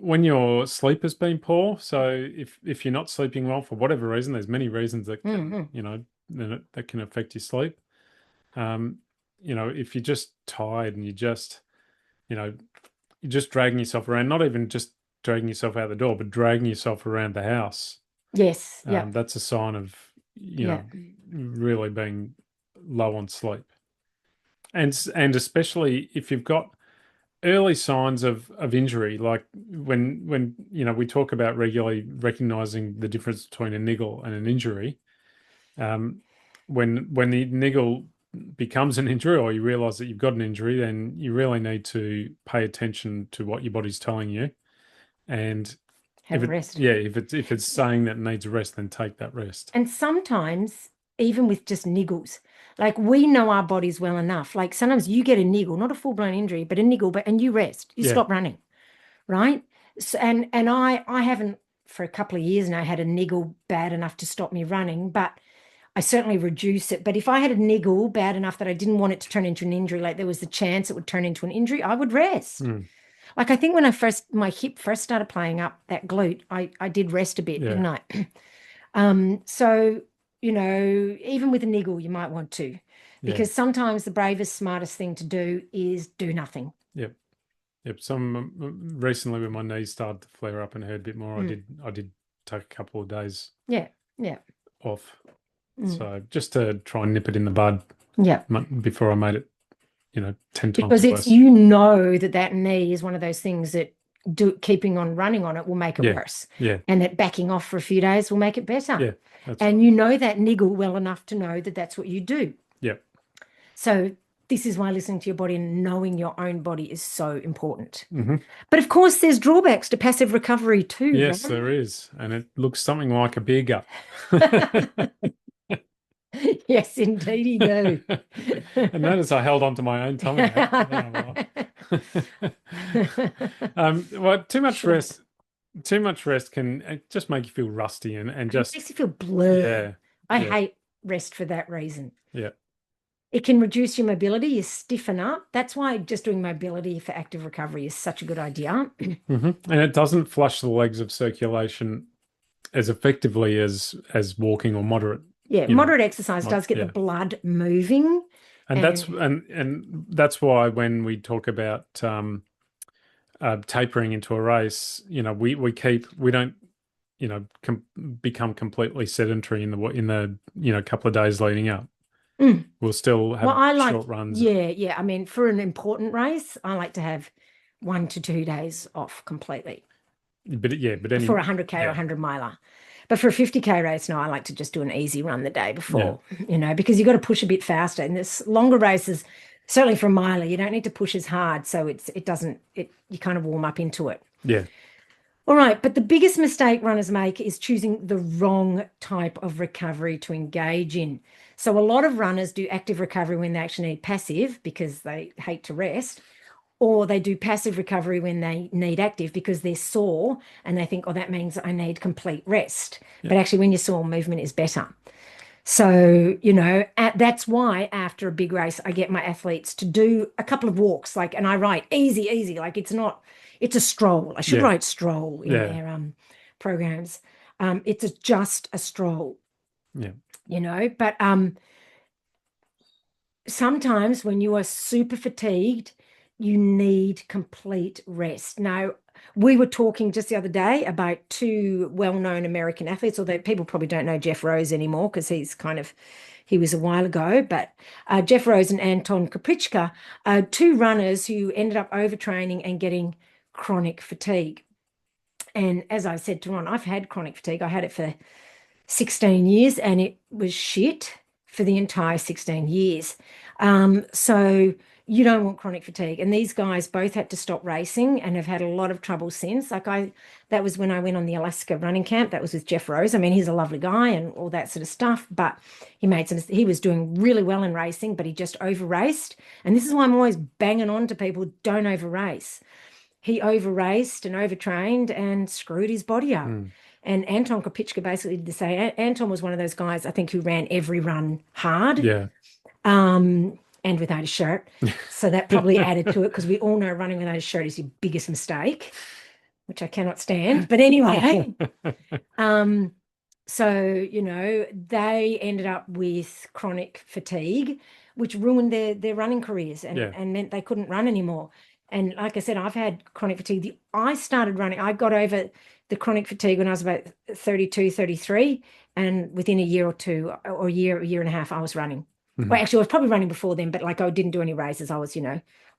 S1: When your sleep has been poor, so if you're not sleeping well for whatever reason, there's many reasons that
S2: mm,
S1: can,
S2: mm.
S1: that can affect your sleep. Um, if you're just tired and you're just dragging yourself around, not even just dragging yourself out the door, but dragging yourself around the house,
S2: Yes, yeah,
S1: that's a sign of,
S2: yeah,
S1: really being low on sleep. And especially if you've got early signs of injury, like when we talk about regularly recognizing the difference between a niggle and an injury. Um, when the niggle becomes an injury, or you realize that you've got an injury, then you really need to pay attention to what your body's telling you. And
S2: have a rest.
S1: if it's saying that it needs a rest, then take that rest.
S2: And sometimes, even with just niggles, like we know our bodies well enough. Like sometimes you get a niggle, not a full-blown injury, but a niggle, and you rest, you
S1: Yeah,
S2: stop running, right? So, and I haven't for a couple of years now had a niggle bad enough to stop me running, but I certainly reduce it. But if I had a niggle bad enough that I didn't want it to turn into an injury, like there was the chance it would turn into an injury, I would rest.
S1: mm,
S2: Like I think when my hip first started playing up that glute, I did rest a bit,
S1: yeah,
S2: didn't I? So, even with a niggle, you might want to,
S1: yeah,
S2: because sometimes the bravest, smartest thing to do is do nothing.
S1: yep, yep. Some recently when my knees started to flare up and hurt a bit more,
S2: Mm.
S1: I did take a couple of days
S2: Yeah, yeah,
S1: off.
S2: mm.
S1: So just to try and nip it in the bud
S2: Yeah.
S1: before I made it, 10
S2: Because
S1: times
S2: it's
S1: worse.
S2: that knee is one of those things that keeping on running on it will make it
S1: Yeah,
S2: worse,
S1: yeah,
S2: and that backing off for a few days will make it better.
S1: yeah. That's right.
S2: And you know that niggle well enough to know that that's what you do.
S1: Yeah.
S2: So this is why listening to your body and knowing your own body is so important.
S1: Hmm.
S2: But of course, there's drawbacks to passive recovery too,
S1: Yes,
S2: Ron.
S1: there is, and it looks something like a beer gut.
S2: Yes, indeed, you do.
S1: And notice I held on to my own tummy there. I don't know why. Well,
S2: Sure.
S1: too much rest can just make you feel rusty and
S2: It
S1: just
S2: makes you feel blurred.
S1: yeah,
S2: I
S1: yeah,
S2: hate rest for that reason.
S1: yeah.
S2: It can reduce your mobility, you stiffen up. That's why just doing mobility for active recovery is such a good idea.
S1: And it doesn't flush the legs of circulation as effectively as walking or moderate,
S2: Yeah,
S1: you know,
S2: moderate exercise does get the
S1: yeah.
S2: blood moving.
S1: And
S2: And
S1: that's why when we talk about tapering into a race, we don't become completely sedentary in the couple of days leading up.
S2: mm,
S1: We'll still
S2: well,
S1: have
S2: I like,
S1: short runs,
S2: yeah, yeah. I mean, for an important race, I like to have 1 to 2 days off completely
S1: but yeah, but
S2: for
S1: any
S2: a 100K or a
S1: yeah,
S2: 100 miler. But for a 50K race, no, I like to just do an easy run the day
S1: yeah,
S2: before, because you've got to push a bit faster. And this longer races, certainly for a miler, you don't need to push as hard. So you kind of warm up into it.
S1: yeah,
S2: All right. But the biggest mistake runners make is choosing the wrong type of recovery to engage in. So a lot of runners do active recovery when they actually need passive because they hate to rest, or they do passive recovery when they need active because they're sore and they think, oh, that means I need complete rest.
S1: yeah.
S2: But actually, when you're sore, movement is better. So, that's why after a big race, I get my athletes to do a couple of walks, and I write easy, easy. Like it's not, it's a stroll. I should
S1: Yeah,
S2: write stroll in
S1: yeah,
S2: their programs. It's just a stroll,
S1: Yeah.
S2: but sometimes when you are super fatigued, you need complete rest. Now, we were talking just the other day about two well-known American athletes, although people probably don't know Jeff Rose anymore because he was a while ago, but Jeff Rose and Anton Koprichka, two runners who ended up overtraining and getting chronic fatigue. And as I said to Ron, I've had chronic fatigue. I had it for 16 years and it was shit for the entire 16 years. So you don't want chronic fatigue. And these guys both had to stop racing and have had a lot of trouble since. That was when I went on the Alaska running camp. That was with Jeff Rose. I mean, he's a lovely guy and all that sort of stuff, but he was doing really well in racing, but he just over raced. And this is why I'm always banging on to people, don't over race. He over raced and overtrained and screwed his body up.
S1: Mm.
S2: And Anton Kopichka basically did the same. Anton was one of those guys, I think, who ran every run hard,
S1: Yeah.
S2: and without a shirt. So that probably added to it because we all know running without a shirt is your biggest mistake, which I cannot stand. But anyway, so, they ended up with chronic fatigue, which ruined their running careers and meant they couldn't run anymore. And like I said, I've had chronic fatigue. I started running, I got over the chronic fatigue when I was about 32, 33. And within a year or two, or a year and a half, I was running.
S1: Mm-hmm.
S2: Well, actually, I was probably running before then, but like I didn't do any races. I was,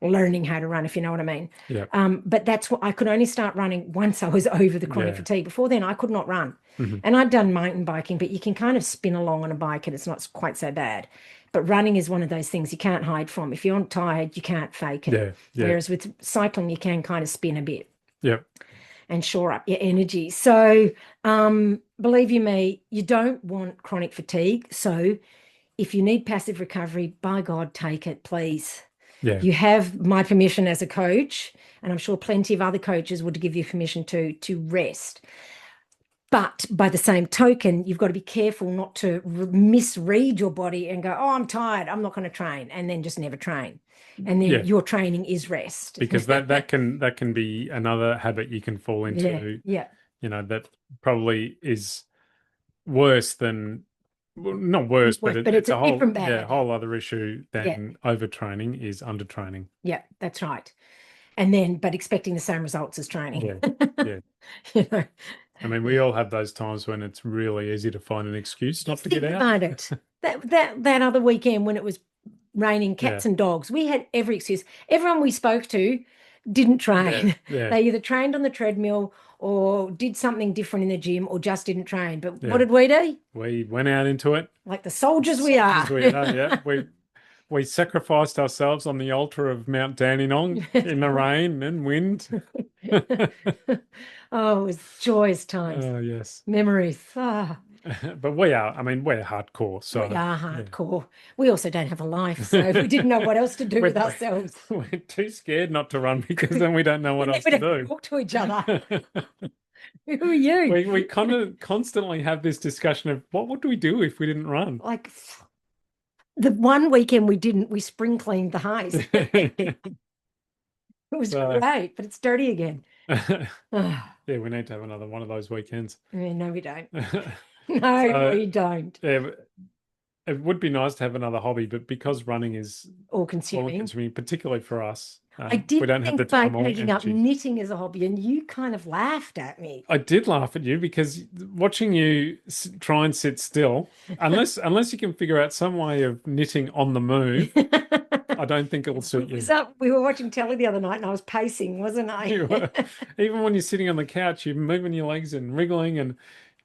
S2: learning how to run, if you know what I mean.
S1: Yeah.
S2: But that's what I could only start running once I was over the chronic fatigue. Before then, I could not run.
S1: Mm-hmm.
S2: And I'd done mountain biking, but you can kind of spin along on a bike and it's not quite so bad. But running is one of those things you can't hide from. If you're tired, you can't fake it.
S1: Yeah.
S2: Whereas with cycling, you can kind of spin a bit.
S1: Yep.
S2: And shore up your energy. So believe you me, you don't want chronic fatigue. So if you need passive recovery, by God, take it, please.
S1: Yeah.
S2: You have my permission as a coach, and I'm sure plenty of other coaches would give you permission to rest. But by the same token, you've got to be careful not to misread your body and go, oh, I'm tired, I'm not going to train, and then just never train. And then your training is rest.
S1: Because that can be another habit you can fall into.
S2: Yeah.
S1: That probably is worse than, well, not worse, but it's a whole other issue than overtraining is undertraining.
S2: Yeah, that's right. And then, but expecting the same results as training.
S1: Yeah. I mean, we all have those times when it's really easy to find an excuse not to get out.
S2: About it. That other weekend when it was raining cats and dogs, we had every excuse. Everyone we spoke to didn't train. They either trained on the treadmill or did something different in the gym or just didn't train. But what did we do?
S1: We went out into it.
S2: Like the soldiers we are.
S1: We sacrificed ourselves on the altar of Mount Dandenong in the rain and wind.
S2: Oh, it was joyous times.
S1: Oh, yes.
S2: Memories.
S1: But we're hardcore. So
S2: we are hardcore. We also don't have a life, so we didn't know what else to do with ourselves.
S1: We're too scared not to run because then we don't know what else to do.
S2: Talk to each other. Who are you?
S1: We kind of constantly have this discussion of what would we do if we didn't run?
S2: Like the one weekend we spring cleaned the highs. It was great, but it's dirty again.
S1: Yeah, we need to have another one of those weekends.
S2: No, we don't. No, we don't.
S1: Yeah, it would be nice to have another hobby, but because running is
S2: all-consuming,
S1: particularly for us,
S2: I did
S1: we don't have the time or
S2: taking up knitting as a hobby, and you kind of laughed at me.
S1: I did laugh at you because watching you try and sit still, unless you can figure out some way of knitting on the move, I don't think it will suit you.
S2: We were watching telly the other night, and I was pacing, wasn't I?
S1: You were. Even when you're sitting on the couch, you're moving your legs and wriggling and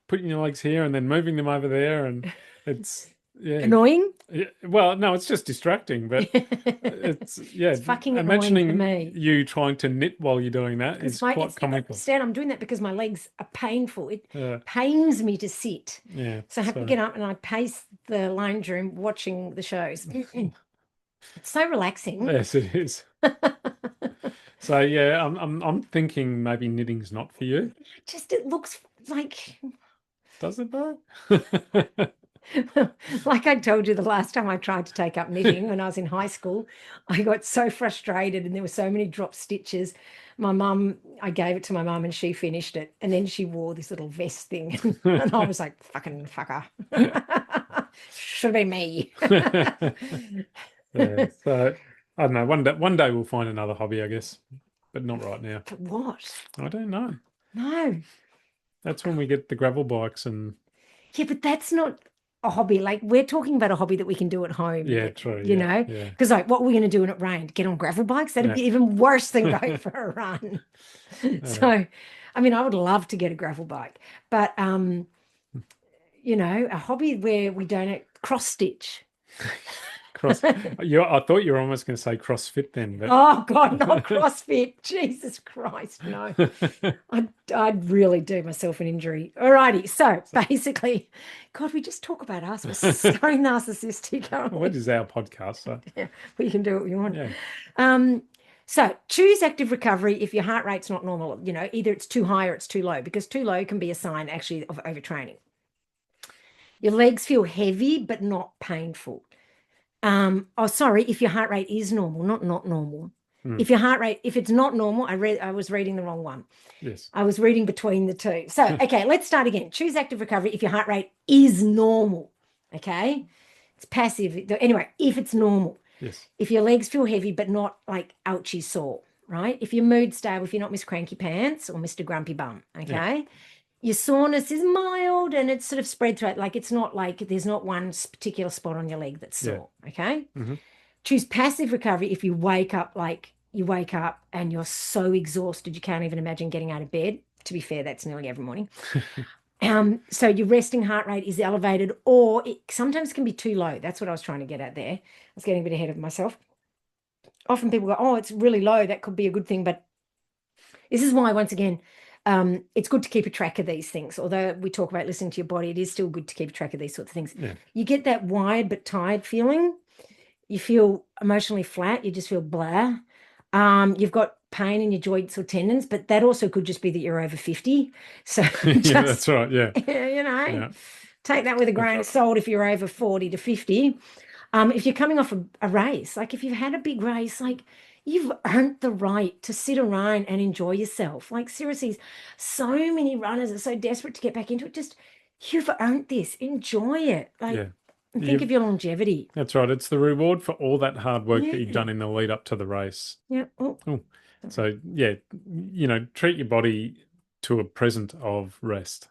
S1: putting your legs here and then moving them over there, and it's
S2: annoying.
S1: Yeah, well, no, it's just distracting, but it's
S2: fucking
S1: imagining
S2: annoying for me.
S1: You trying to knit while you're doing that is quite comical.
S2: Stan, I'm doing that because my legs are painful. It pains me to sit.
S1: Yeah.
S2: So I have to get up and I pace the lounge room watching the shows. It's so relaxing.
S1: Yes, it is. So yeah, I'm thinking maybe knitting's not for you.
S2: It looks like.
S1: Does it though?
S2: Like I told you the last time I tried to take up knitting when I was in high school, I got so frustrated and there were so many drop stitches. I gave it to my mum and she finished it. And then she wore this little vest thing. And I was like, fucking fucker. Should have been me.
S1: Yeah, so I don't know. One day we'll find another hobby, I guess, but not right now.
S2: But what?
S1: I don't know.
S2: No.
S1: That's when we get the gravel bikes and
S2: Yeah, but that's not a hobby. Like we're talking about a hobby that we can do at home.
S1: yeah, true.
S2: You
S1: Yeah,
S2: know,
S1: yeah,
S2: because like what we're going to do when it rained? Get on gravel bikes? That'd be
S1: yeah.
S2: even worse than going for a run. So, I mean, I would love to get a gravel bike, but a hobby where we don't cross stitch.
S1: I thought you were almost going to say CrossFit then, but
S2: Oh God, not CrossFit. Jesus Christ, no. I'd really do myself an injury. Alrighty, so basically, God, we just talk about us. We're so narcissistic, aren't
S1: what
S2: we?
S1: is our podcast? So
S2: Yeah, we can do what we want.
S1: yeah,
S2: So choose active recovery if your heart rate's not normal. Either it's too high or it's too low, because too low can be a sign actually of overtraining. Your legs feel heavy but not painful. Sorry, if your heart rate is normal, not normal. If it's not normal, I was reading the wrong one.
S1: yes,
S2: I was reading between the two. So, okay, let's start again. Choose active recovery if your heart rate is normal. Okay. It's passive. Anyway, if it's normal,
S1: yes,
S2: if your legs feel heavy but not like ouchy sore, right? If your mood's stable, if you're not Miss Cranky Pants or Mr. Grumpy Bum, okay?
S1: yeah,
S2: Your soreness is mild and it's sort of spread throughout. Like it's not like there's not one particular spot on your leg that's
S1: yeah.
S2: sore. Okay.
S1: Mm-hmm.
S2: Choose passive recovery if you wake up and you're so exhausted you can't even imagine getting out of bed. To be fair, that's nearly every morning. So your resting heart rate is elevated, or it sometimes can be too low. That's what I was trying to get at there. I was getting a bit ahead of myself. Often people go, "Oh, it's really low. That could be a good thing," but this is why, once again, it's good to keep a track of these things. Although we talk about listening to your body, it is still good to keep a track of these sorts of things.
S1: Yeah.
S2: You get that wired but tired feeling. You feel emotionally flat. You just feel blah. You've got pain in your joints or tendons, but that also could just be that you're over 50. So
S1: Yeah, that's right. Yeah, yeah,
S2: take that with a grain of salt if you're over 40 to 50. If you're coming off a race, like if you've had a big race, like you've earned the right to sit around and enjoy yourself. Like seriously, so many runners are so desperate to get back into it. Just you've earned this. Enjoy it. Like
S1: yeah.
S2: and think of your longevity.
S1: That's right. It's the reward for all that hard work that you've
S2: Yeah.
S1: done in the lead up to the race.
S2: Yeah. Oh,
S1: Oh, so yeah, treat your body to a present of rest.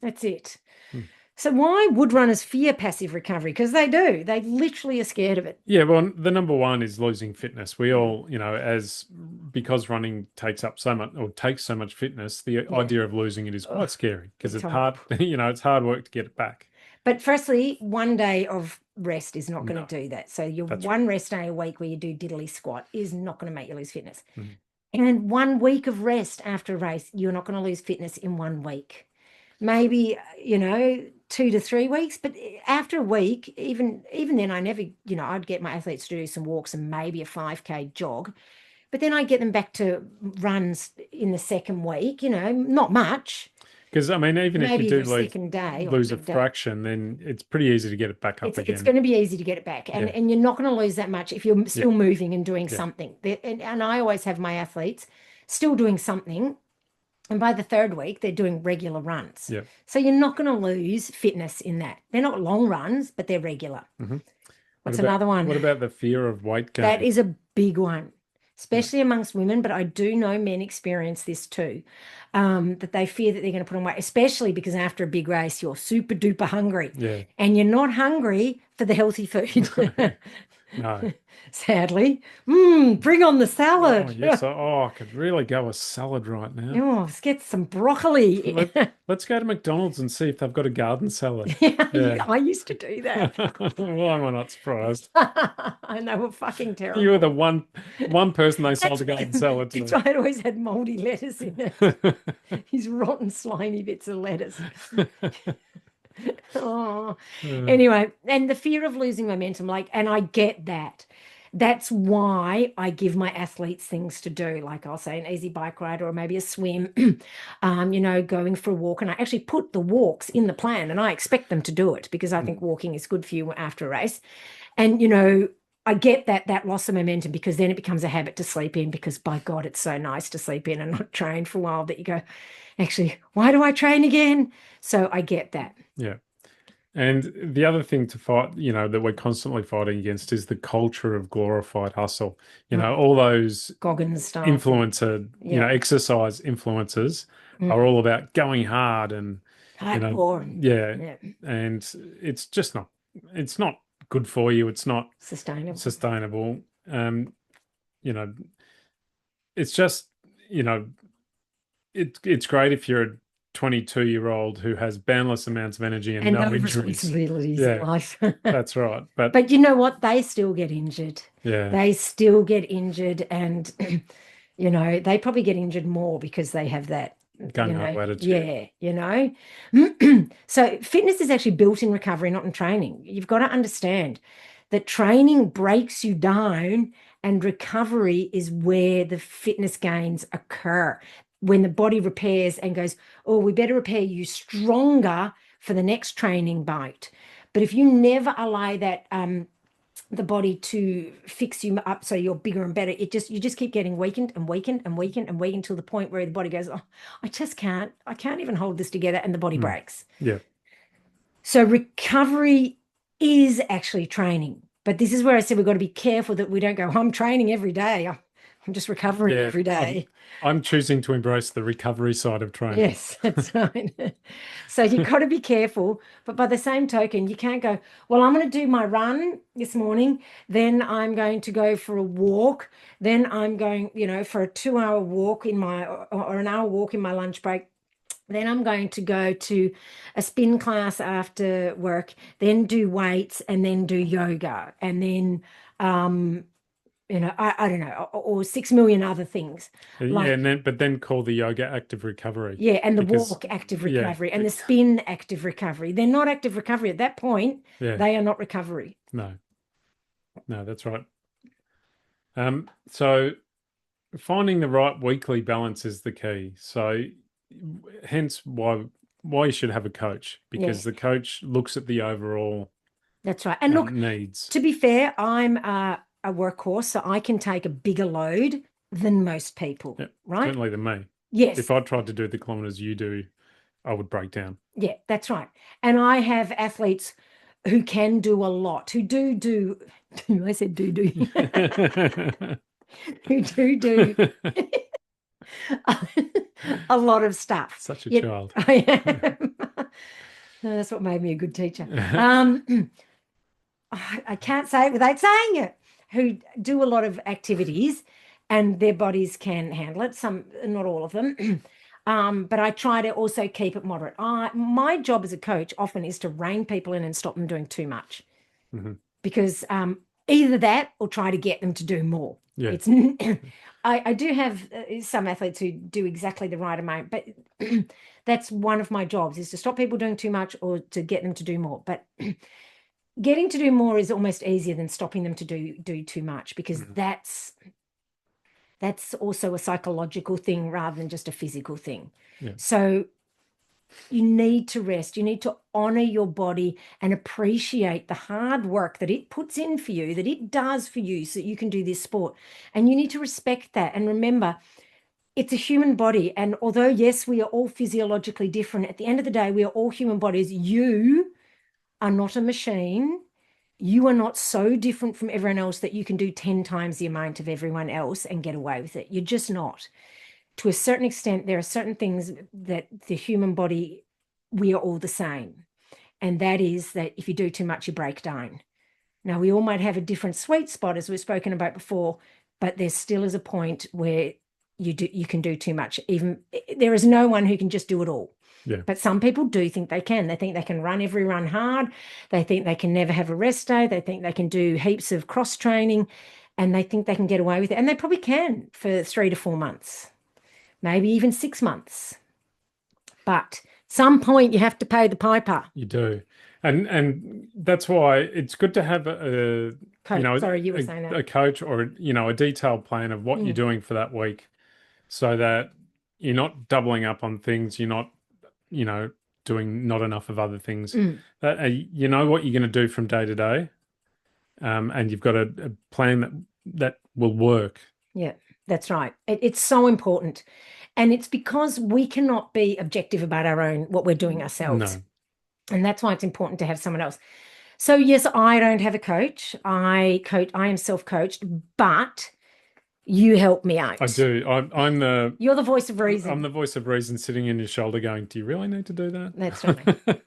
S2: that's it.
S1: Mm.
S2: So why would runners fear passive recovery? Because they do. They literally are scared of it.
S1: Yeah, well, the number one is losing fitness. We all, because running takes so much fitness, the idea of losing it is quite scary because it's hard, it's hard work to get it back.
S2: But firstly, one day of rest is not going
S1: No.
S2: to do that. So your
S1: That's
S2: one rest day a week where you do diddly squat is not going to make you lose fitness. And 1 week of rest after a race, you're not going to lose fitness in 1 week. Maybe, 2 to 3 weeks, but after a week, even then I never, I'd get my athletes to do some walks and maybe a 5K jog, but then I get them back to runs in the second week, not much.
S1: Because I mean, even if
S2: Maybe
S1: you do
S2: the second day or
S1: lose a
S2: big day.
S1: fraction, then it's pretty easy to get it back up
S2: It's
S1: again.
S2: going to be easy to get it back, and you're not going to lose that much if you're still moving and doing something. And I always have my athletes still doing something, and by the third week they're doing regular runs.
S1: Yeah.
S2: So you're not going to lose fitness in that. They're not long runs, but they're regular. What's another one?
S1: What about the fear of weight gain?
S2: That is a big one, especially amongst women, but I do know men experience this too, that they fear that they're going to put on weight, especially because after a big race, you're super duper hungry.
S1: Yeah.
S2: And you're not hungry for the healthy food.
S1: No.
S2: Sadly. Bring on the salad.
S1: Oh, yes. I could really go with salad right now.
S2: Oh, let's get some broccoli.
S1: Let's go to McDonald's and see if they've got a garden salad.
S2: Yeah. I used to do that.
S1: Why am I not surprised?
S2: And they were fucking terrible.
S1: You were the one person they sold a garden salad to.
S2: That's why it always had moldy lettuce in it. These rotten, slimy bits of lettuce. Anyway, and the fear of losing momentum, and I get that. that's why I give my athletes things to do. Like I'll say an easy bike ride or maybe a swim, going for a walk. And I actually put the walks in the plan and I expect them to do it because I think walking is good for you after a race. And, I get that loss of momentum because then it becomes a habit to sleep in because by God, it's so nice to sleep in and not train for a while that you go, actually, why do I train again? So I get that.
S1: Yeah. And the other thing to fight, that we're constantly fighting against is the culture of glorified hustle. All those
S2: Goggins style.
S1: influencer,
S2: Yeah.
S1: exercise influencers are
S2: Mm.
S1: all about going hard and,
S2: Hardcore.
S1: yeah.
S2: Yeah.
S1: And it's not good for you. It's not
S2: Sustainable.
S1: sustainable. You know, it's just, you know, it's great if you're a 22-year-old who has boundless amounts of energy and
S2: And no
S1: no injuries.
S2: responsibilities in
S1: Yeah,
S2: life.
S1: that's right. But
S2: But you know what? They still get injured.
S1: yeah,
S2: They still get injured. And, they probably get injured more because they have that,
S1: gung ho attitude.
S2: yeah. So fitness is actually built in recovery, not in training. You've got to understand that training breaks you down and recovery is where the fitness gains occur. When the body repairs and goes, oh, we better repair you stronger for the next training bout. But if you never allow that the body to fix you up so you're bigger and better, you just keep getting weakened and weakened and weakened and weakened till the point where the body goes, oh, I can't even hold this together, and the body
S1: Mm,
S2: breaks.
S1: yeah,
S2: So recovery is actually training. But this is where I said we've got to be careful that we don't go, I'm training every day. I'm just recovering
S1: yeah.
S2: every
S1: I'm
S2: day.
S1: I'm choosing to embrace the recovery side of training.
S2: Yes, that's right. So you've got to be careful. But by the same token, you can't go, well, I'm going to do my run this morning. Then I'm going to go for a walk. Then I'm going, for a 2 hour walk or an hour walk in my lunch break. Then I'm going to go to a spin class after work, then do weights and then do yoga. And then, I don't know, or 6 million other things.
S1: Yeah,
S2: Like,
S1: but then call the yoga active recovery
S2: yeah, and the
S1: because
S2: walk active
S1: yeah,
S2: recovery and the spin active recovery. They're not active recovery at that point.
S1: yeah,
S2: They are not recovery.
S1: no, no, that's right. So finding the right weekly balance is the key. So hence why you should have a coach because
S2: Yes,
S1: the coach looks at the overall
S2: that's right. And look,
S1: needs.
S2: to be fair, I'm a workhorse, so I can take a bigger load than most people,
S1: Yeah,
S2: right?
S1: certainly than me.
S2: Yes,
S1: If I tried to do the kilometers you do, I would break down.
S2: yeah, that's right. And I have athletes who can do a lot, who do, I said do, who do a lot of stuff.
S1: Such a
S2: Yet
S1: child.
S2: I am. That's what made me a good teacher. I can't say it without saying it. Who do a lot of activities, and their bodies can handle it. Some, not all of them. But I try to also keep it moderate. My job as a coach often is to rein people in and stop them doing too much
S1: Mhm.
S2: because either that or try to get them to do more.
S1: Yeah.
S2: It's I do have some athletes who do exactly the right amount, but that's one of my jobs is to stop people doing too much or to get them to do more. But getting to do more is almost easier than stopping them to do too much because
S1: Mhm.
S2: that's also a psychological thing rather than just a physical thing.
S1: Yeah.
S2: So you need to rest. You need to honor your body and appreciate the hard work that it puts in for you, that it does for you so that you can do this sport. And you need to respect that. And remember, it's a human body. And although, yes, we are all physiologically different, at the end of the day, we are all human bodies. You are not a machine. You are not so different from everyone else that you can do 10 times the amount of everyone else and get away with it. You're just not. To a certain extent, there are certain things that the human body, we are all the same. And that is that if you do too much, you break down. Now, we all might have a different sweet spot, as we've spoken about before, but there still is a point where you can do too much. Even there is no one who can just do it all.
S1: Yeah.
S2: But some people do think they can. They think they can run every run hard. They think they can never have a rest day. They think they can do heaps of cross training and they think they can get away with it. And they probably can for 3 to 4 months, maybe even 6 months. But Some point you have to pay the piper.
S1: You do. And that's why it's good to have you
S2: Coach,
S1: know,
S2: sorry, you were saying that.
S1: a coach or, a detailed plan of what you're
S2: Mm,
S1: doing for that week so that you're not doubling up on things, you're not, you know, doing not enough of other things.
S2: mm.
S1: You know what you're going to do from day to day, and you've got a plan that will work.
S2: Yeah, that's right. It's so important. And it's because we cannot be objective about our own, what we're doing ourselves.
S1: No,
S2: And that's why it's important to have someone else. So yes, I don't have a coach. I am self-coached, but you help me
S1: I
S2: out.
S1: do.
S2: You're the voice of
S1: I'm
S2: reason.
S1: the voice of reason sitting in your shoulder going, do you really need to do
S2: That's right.
S1: that?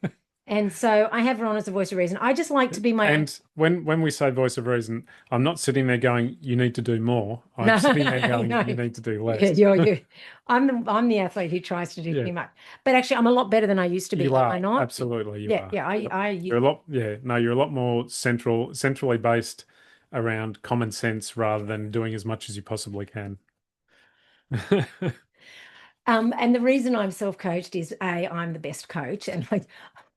S2: And so I have Ron as the voice of reason. I just like to be my own.
S1: And when we say voice of reason, I'm not sitting there going, you need to do more. I'm
S2: No,
S1: sitting there
S2: I
S1: going, you
S2: know.
S1: need to do
S2: Yeah,
S1: less.
S2: you're. I'm the athlete who tries to do
S1: Yeah,
S2: too much. But actually, I'm a lot better than I used to be.
S1: you
S2: Am I
S1: are.
S2: not?
S1: Absolutely, you
S2: Yeah,
S1: are.
S2: yeah.
S1: Yep. You're a lot, yeah, no, you're a lot more centrally based around common sense rather than doing as much as you possibly can.
S2: And the reason I'm self-coached is I'm the best coach, and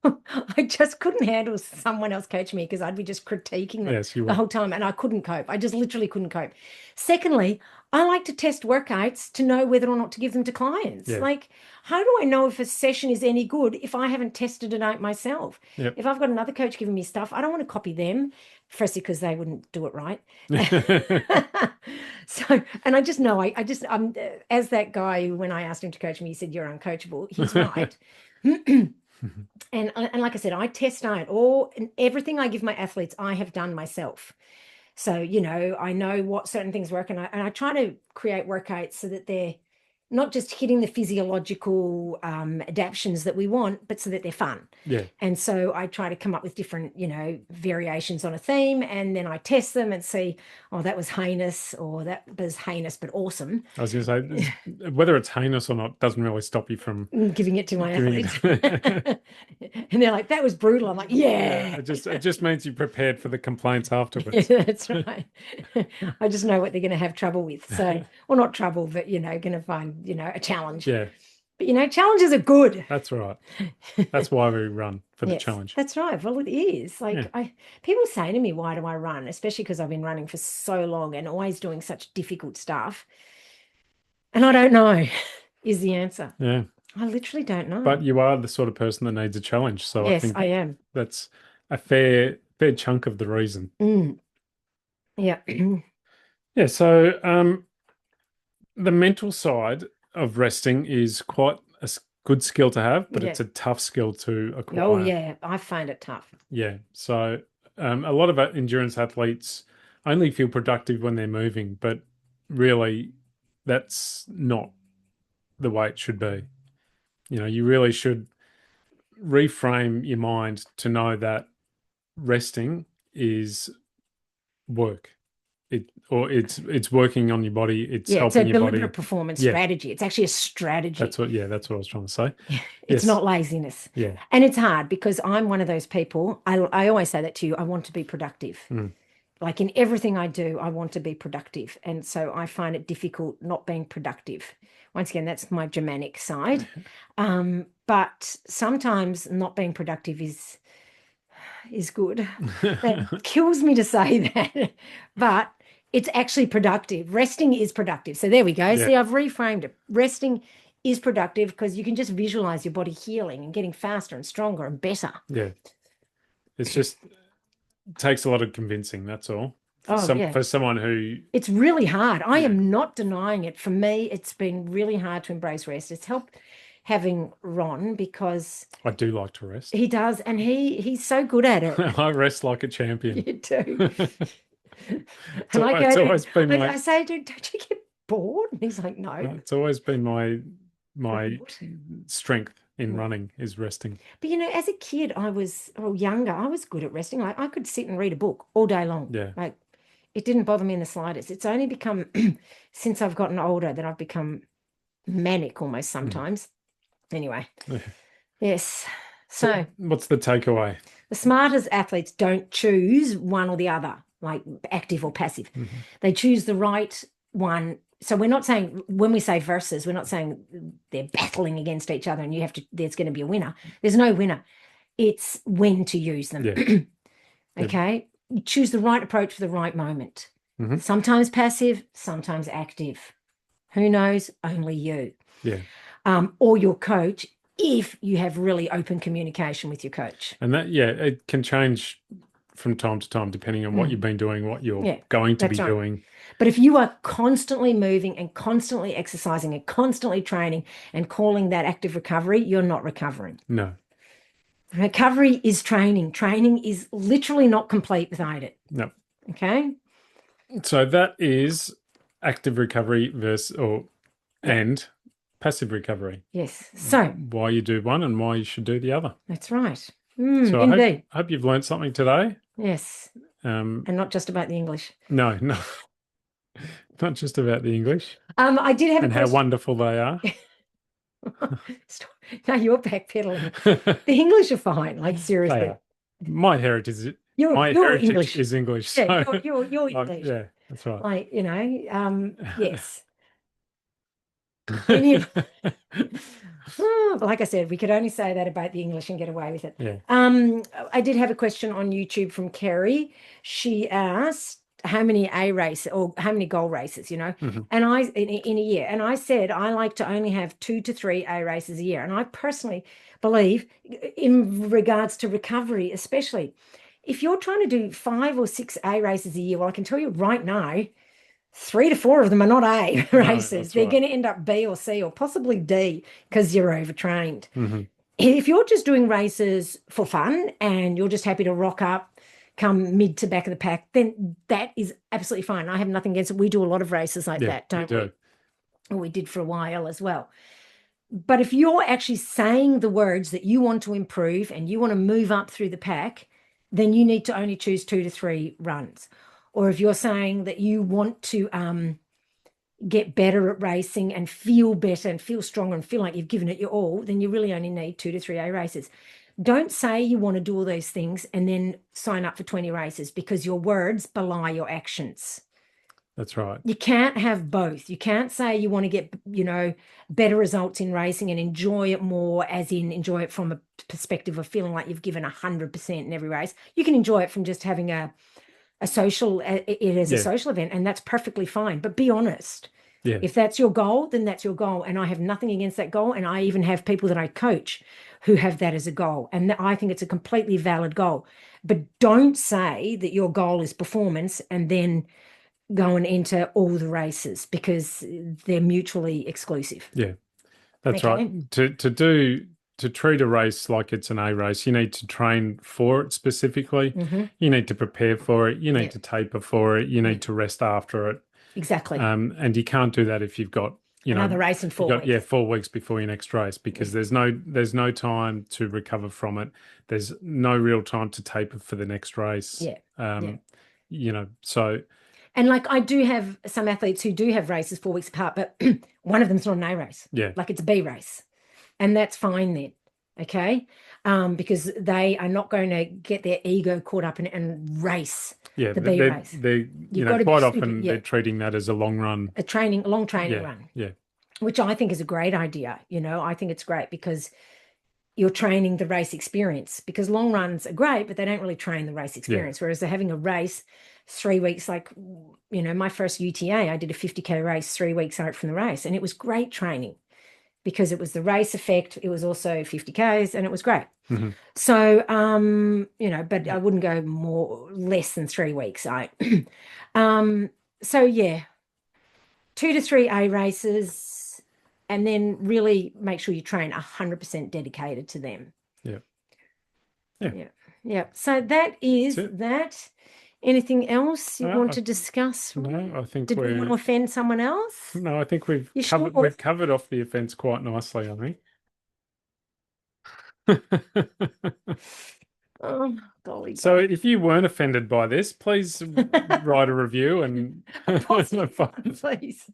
S2: I just couldn't handle someone else coaching me because I'd be just critiquing them
S1: Yes, you
S2: the
S1: would.
S2: whole time, and I couldn't cope. I just literally couldn't cope. Secondly, I like to test workouts to know whether or not to give them to clients.
S1: Yeah.
S2: Like, how do I know if a session is any good if I haven't tested it out myself?
S1: Yep.
S2: If I've got another coach giving me stuff, I don't want to copy them, firstly because they wouldn't do it right. So, and I just know, I'm as that guy when I asked him to coach me, he said, "You're uncoachable." He's right. And like I said, I test out all and everything I give my athletes, I have done myself. So, I know what certain things work, and I try to create workouts so that they're not just hitting the physiological adaptions that we want, but so that they're fun.
S1: Yeah.
S2: And so I try to come up with different, variations on a theme, and then I test them and see, oh, that was heinous, or that was heinous but awesome.
S1: I was going to say, whether it's heinous or not doesn't really stop you from
S2: Giving it to my
S1: giving
S2: athletes.
S1: it.
S2: And they're like, that was brutal. I'm like,
S1: Yeah,
S2: yeah.
S1: it just means you prepared for the complaints afterwards.
S2: Yeah, that's right. I just know what they're going to have trouble with. So, well, not trouble, but going to find, a challenge.
S1: Yeah,
S2: But challenges are good.
S1: that's right. That's why we run for the
S2: Yes,
S1: challenge.
S2: that's right. Well, it is.
S1: Yeah.
S2: Like people say to me, why do I run? Especially because I've been running for so long and always doing such difficult stuff. And I don't know, is the answer.
S1: Yeah.
S2: I literally don't know.
S1: But you are the sort of person that needs a challenge. So I
S2: Yes,
S1: think
S2: I am.
S1: that's a fair chunk of the reason.
S2: Mm, yeah.
S1: Yeah. So the mental side of resting is quite a good skill to have, but
S2: Yeah.
S1: it's a tough skill to
S2: Oh,
S1: acquire.
S2: yeah. I find it tough.
S1: Yeah. So a lot of endurance athletes only feel productive when they're moving, but really that's not the way it should be. You really should reframe your mind to know that resting is work. It's working on your body. It's
S2: Yeah, it's a
S1: helping your body.
S2: deliberate performance
S1: Yeah,
S2: strategy. It's actually a strategy.
S1: that's what I was trying to say.
S2: It's
S1: Yes.
S2: not laziness.
S1: Yeah.
S2: And it's hard because I'm one of those people. I always say that to you. I want to be productive.
S1: Mm.
S2: Like in everything I do, I want to be productive. And so I find it difficult not being productive. Once again, that's my Germanic side. But sometimes not being productive is good. That kills me to say that. But it's actually productive. Resting is productive. So there we go.
S1: Yeah.
S2: See, I've reframed it. Resting is productive because you can just visualize your body healing and getting faster and stronger and better.
S1: Yeah. It's just takes a lot of convincing, that's all.
S2: Oh, yeah.
S1: For someone who
S2: It's really hard. I
S1: Yeah.
S2: am not denying it. For me, it's been really hard to embrace rest. It's helped having Ron because
S1: I do like to rest.
S2: he does, and he's so good at it.
S1: I rest like a champion.
S2: You do.
S1: It's
S2: And I
S1: it's
S2: go,
S1: always been
S2: I
S1: my
S2: say, don't you get bored? And he's like, no.
S1: it's always been my
S2: What?
S1: strength in
S2: Mm.
S1: running is resting.
S2: But as a kid, younger, I was good at resting. Like I could sit and read a book all day long.
S1: Yeah.
S2: Like it didn't bother me in the slightest. It's only become since I've gotten older that I've become manic almost sometimes. Anyway,
S1: Yeah.
S2: yes. So
S1: What's the takeaway?
S2: the smartest athletes don't choose one or the other, like active or passive.
S1: Mhm.
S2: They choose the right one so we're not saying, when we say versus, we're not saying they're battling against each other and there's going to be a winner. There's no winner. It's when to use them.
S1: Yeah.
S2: Okay. You choose the right approach for the right moment.
S1: Hmm.
S2: Sometimes passive, sometimes active. Who knows? Only you.
S1: Yeah.
S2: Or your coach, if you have really open communication with your coach.
S1: And that, yeah, it can change from time to time depending on what you've been doing, what you're
S2: Yeah,
S1: going to be
S2: that's right.
S1: doing.
S2: But if you are constantly moving and constantly exercising and constantly training and calling that active recovery, you're not recovering.
S1: No,
S2: Recovery is training. Training is literally not complete without it.
S1: no.
S2: Okay.
S1: So that is active recovery
S2: Yeah.
S1: and passive recovery.
S2: Yes. So
S1: Why you do one and why you should do the other.
S2: that's right.
S1: So I
S2: Indeed.
S1: hope you've learned something today.
S2: Yes.
S1: Um,
S2: And not just about the English.
S1: no, no, not just about the English
S2: I did have a
S1: and how
S2: question.
S1: wonderful they are.
S2: Now you're backpedaling. The English are fine. Like
S1: They
S2: seriously.
S1: are. My heritage,
S2: You're
S1: my heritage
S2: English.
S1: is English.
S2: Yeah,
S1: So
S2: you're English.
S1: yeah, that's right.
S2: Like, yes. Anyway, like I said, we could only say that about the English and get away with it.
S1: Yeah.
S2: I did have a question on YouTube from Kerry. She asked how many A race or how many goal races,
S1: Mhm.
S2: and in a year. And I said I like to only have 2 to 3 A races a year. And I personally believe, in regards to recovery, especially if you're trying to do 5 or 6 A races a year, well, I can tell you right now, 3 to 4 of them are not A
S1: No,
S2: races.
S1: that's
S2: They're
S1: right.
S2: going to end up B or C or possibly D because you're overtrained.
S1: Mhm.
S2: If you're just doing races for fun and you're just happy to rock up, come mid to back of the pack, then that is absolutely fine. I have nothing against it. We do a lot of races like
S1: Yeah,
S2: that, don't
S1: we
S2: we?
S1: do.
S2: Or we did for a while as well. But if you're actually saying the words that you want to improve and you want to move up through the pack, then you need to only choose 2 to 3 runs. Or if you're saying that you want to get better at racing and feel better and feel stronger and feel like you've given it your all, then you really only need 2 to 3 A races. Don't say you want to do all those things and then sign up for 20 races, because your words belie your actions.
S1: That's right.
S2: You can't have both. You can't say you want to get, better results in racing and enjoy it more, as in enjoy it from a perspective of feeling like you've given 100% in every race. You can enjoy it from just having a social, it as a
S1: Yeah.
S2: social event, and that's perfectly fine. But be honest.
S1: Yeah.
S2: If that's your goal, then that's your goal. And I have nothing against that goal. And I even have people that I coach who have that as a goal. And I think it's a completely valid goal. But don't say that your goal is performance and then go and enter all the races, because they're mutually exclusive.
S1: Yeah. That's
S2: Okay.
S1: right. To treat a race like it's an A race, you need to train for it specifically.
S2: Mm-hmm.
S1: You need to prepare for it. You need
S2: Yeah.
S1: to taper for it. You
S2: Yeah.
S1: need to rest after it.
S2: Exactly.
S1: And you can't do that if you've got,
S2: Another race in 4 weeks.
S1: 4 weeks before your next race, because there's no time to recover from it. There's no real time to taper for the next race.
S2: Yeah.
S1: So
S2: And like, I do have some athletes who do have races 4 weeks apart, but one of them's not an A race.
S1: yeah,
S2: Like, it's a B race. And that's fine then. Okay. Because they are not going to get their ego caught up in it and race
S1: yeah,
S2: the B race.
S1: they
S2: You've got to be
S1: quite
S2: stupid,
S1: often
S2: yeah.
S1: they're treating that as a long run.
S2: A long training
S1: Yeah,
S2: run,
S1: yeah,
S2: which I think is a great idea. I think it's great because you're training the race experience, because long runs are great, but they don't really train the race experience. Whereas they're having a race 3 weeks, like, my first UTA, I did a 50K race 3 weeks out from the race, and it was great training because it was the race effect. It was also 50Ks, and it was great.
S1: Mm-hmm.
S2: So, but I wouldn't go less than 3 weeks. So yeah, 2 to 3 A races, and then really make sure you train 100% dedicated to them.
S1: Yeah.
S2: Yeah. So that is
S1: That's it.
S2: that. Anything else you want to discuss?
S1: No, I think
S2: Did we want to offend someone else?
S1: No, I think we've
S2: You
S1: covered
S2: sure?
S1: we've covered off the offence quite nicely, I think.
S2: Oh, golly.
S1: So if you weren't offended by this, please write a review and
S2: A positive one, please.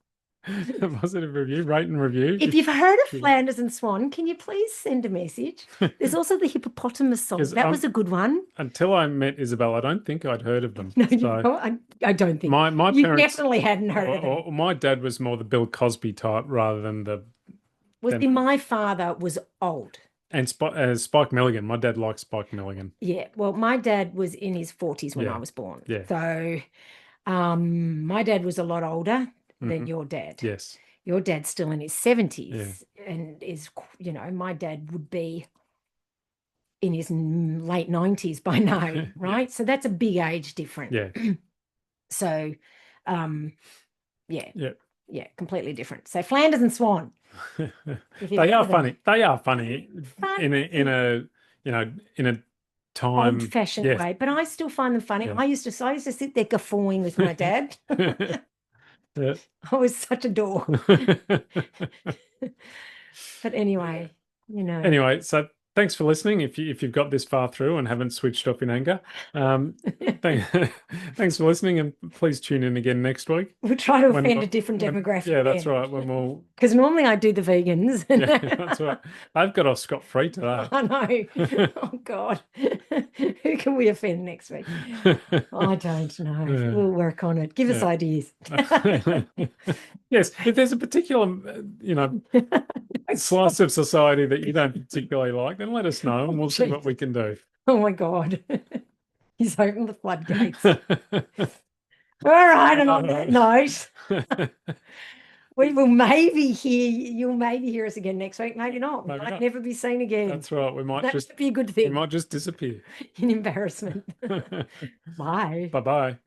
S1: A positive review, rate and review.
S2: If you've heard of Flanders and Swan, can you please send a message? There's also the hippopotamus song.
S1: Because
S2: That was a good one.
S1: until I met Isabel, I don't think I'd heard of them.
S2: No,
S1: So
S2: I don't think
S1: my
S2: you
S1: parents,
S2: definitely hadn't heard of them.
S1: or my dad was more the Bill Cosby type rather than the
S2: Well,
S1: than
S2: see, my father was old.
S1: and Spike Milligan. My dad likes Spike Milligan.
S2: Yeah. Well, my dad was in his 40s when I
S1: Yeah,
S2: was born.
S1: yeah.
S2: So, my dad was a lot older than
S1: Hmm.
S2: your dad.
S1: Yes,
S2: Your dad's still in his
S1: yeah,
S2: 70s and my dad would be in his late 90s by now,
S1: yeah,
S2: right? So that's a big age difference.
S1: yeah,
S2: So, um, yeah,
S1: yeah.
S2: yeah, completely different. So Flanders and Swan, if you've
S1: They
S2: heard
S1: are
S2: of them,
S1: funny. They are funny in
S2: funny,
S1: a time.
S2: old-fashioned
S1: Yes,
S2: way, but I still find them funny.
S1: yeah.
S2: I used to sit there guffawing with my dad.
S1: Yeah.
S2: I was such a dork. But anyway, you know.
S1: Anyway, so thanks for listening. If you've got this far through and haven't switched off in anger, um, thank, thanks for listening, and please tune in again next week.
S2: We'll try to
S1: When,
S2: offend a different
S1: yeah,
S2: demographic
S1: that's
S2: then.
S1: right. When we'll,
S2: Because normally I do the vegans.
S1: yeah, that's right. I've got off scot-free today.
S2: I know. Oh God. Who can we offend next week? I don't know.
S1: Yeah,
S2: We'll work on it. Give us
S1: yeah.
S2: ideas.
S1: Yes, if there's a particular, slice of society that you don't particularly like, then let us know, and we'll see what we can do.
S2: Oh my God. He's opened the floodgates. All right, and on that note, you'll maybe hear us again next week. Maybe not. We
S1: Maybe
S2: might
S1: not.
S2: never be seen again.
S1: That's right. We might
S2: That
S1: just
S2: would be a good
S1: we
S2: thing
S1: might just disappear.
S2: in embarrassment. Bye.
S1: Bye bye.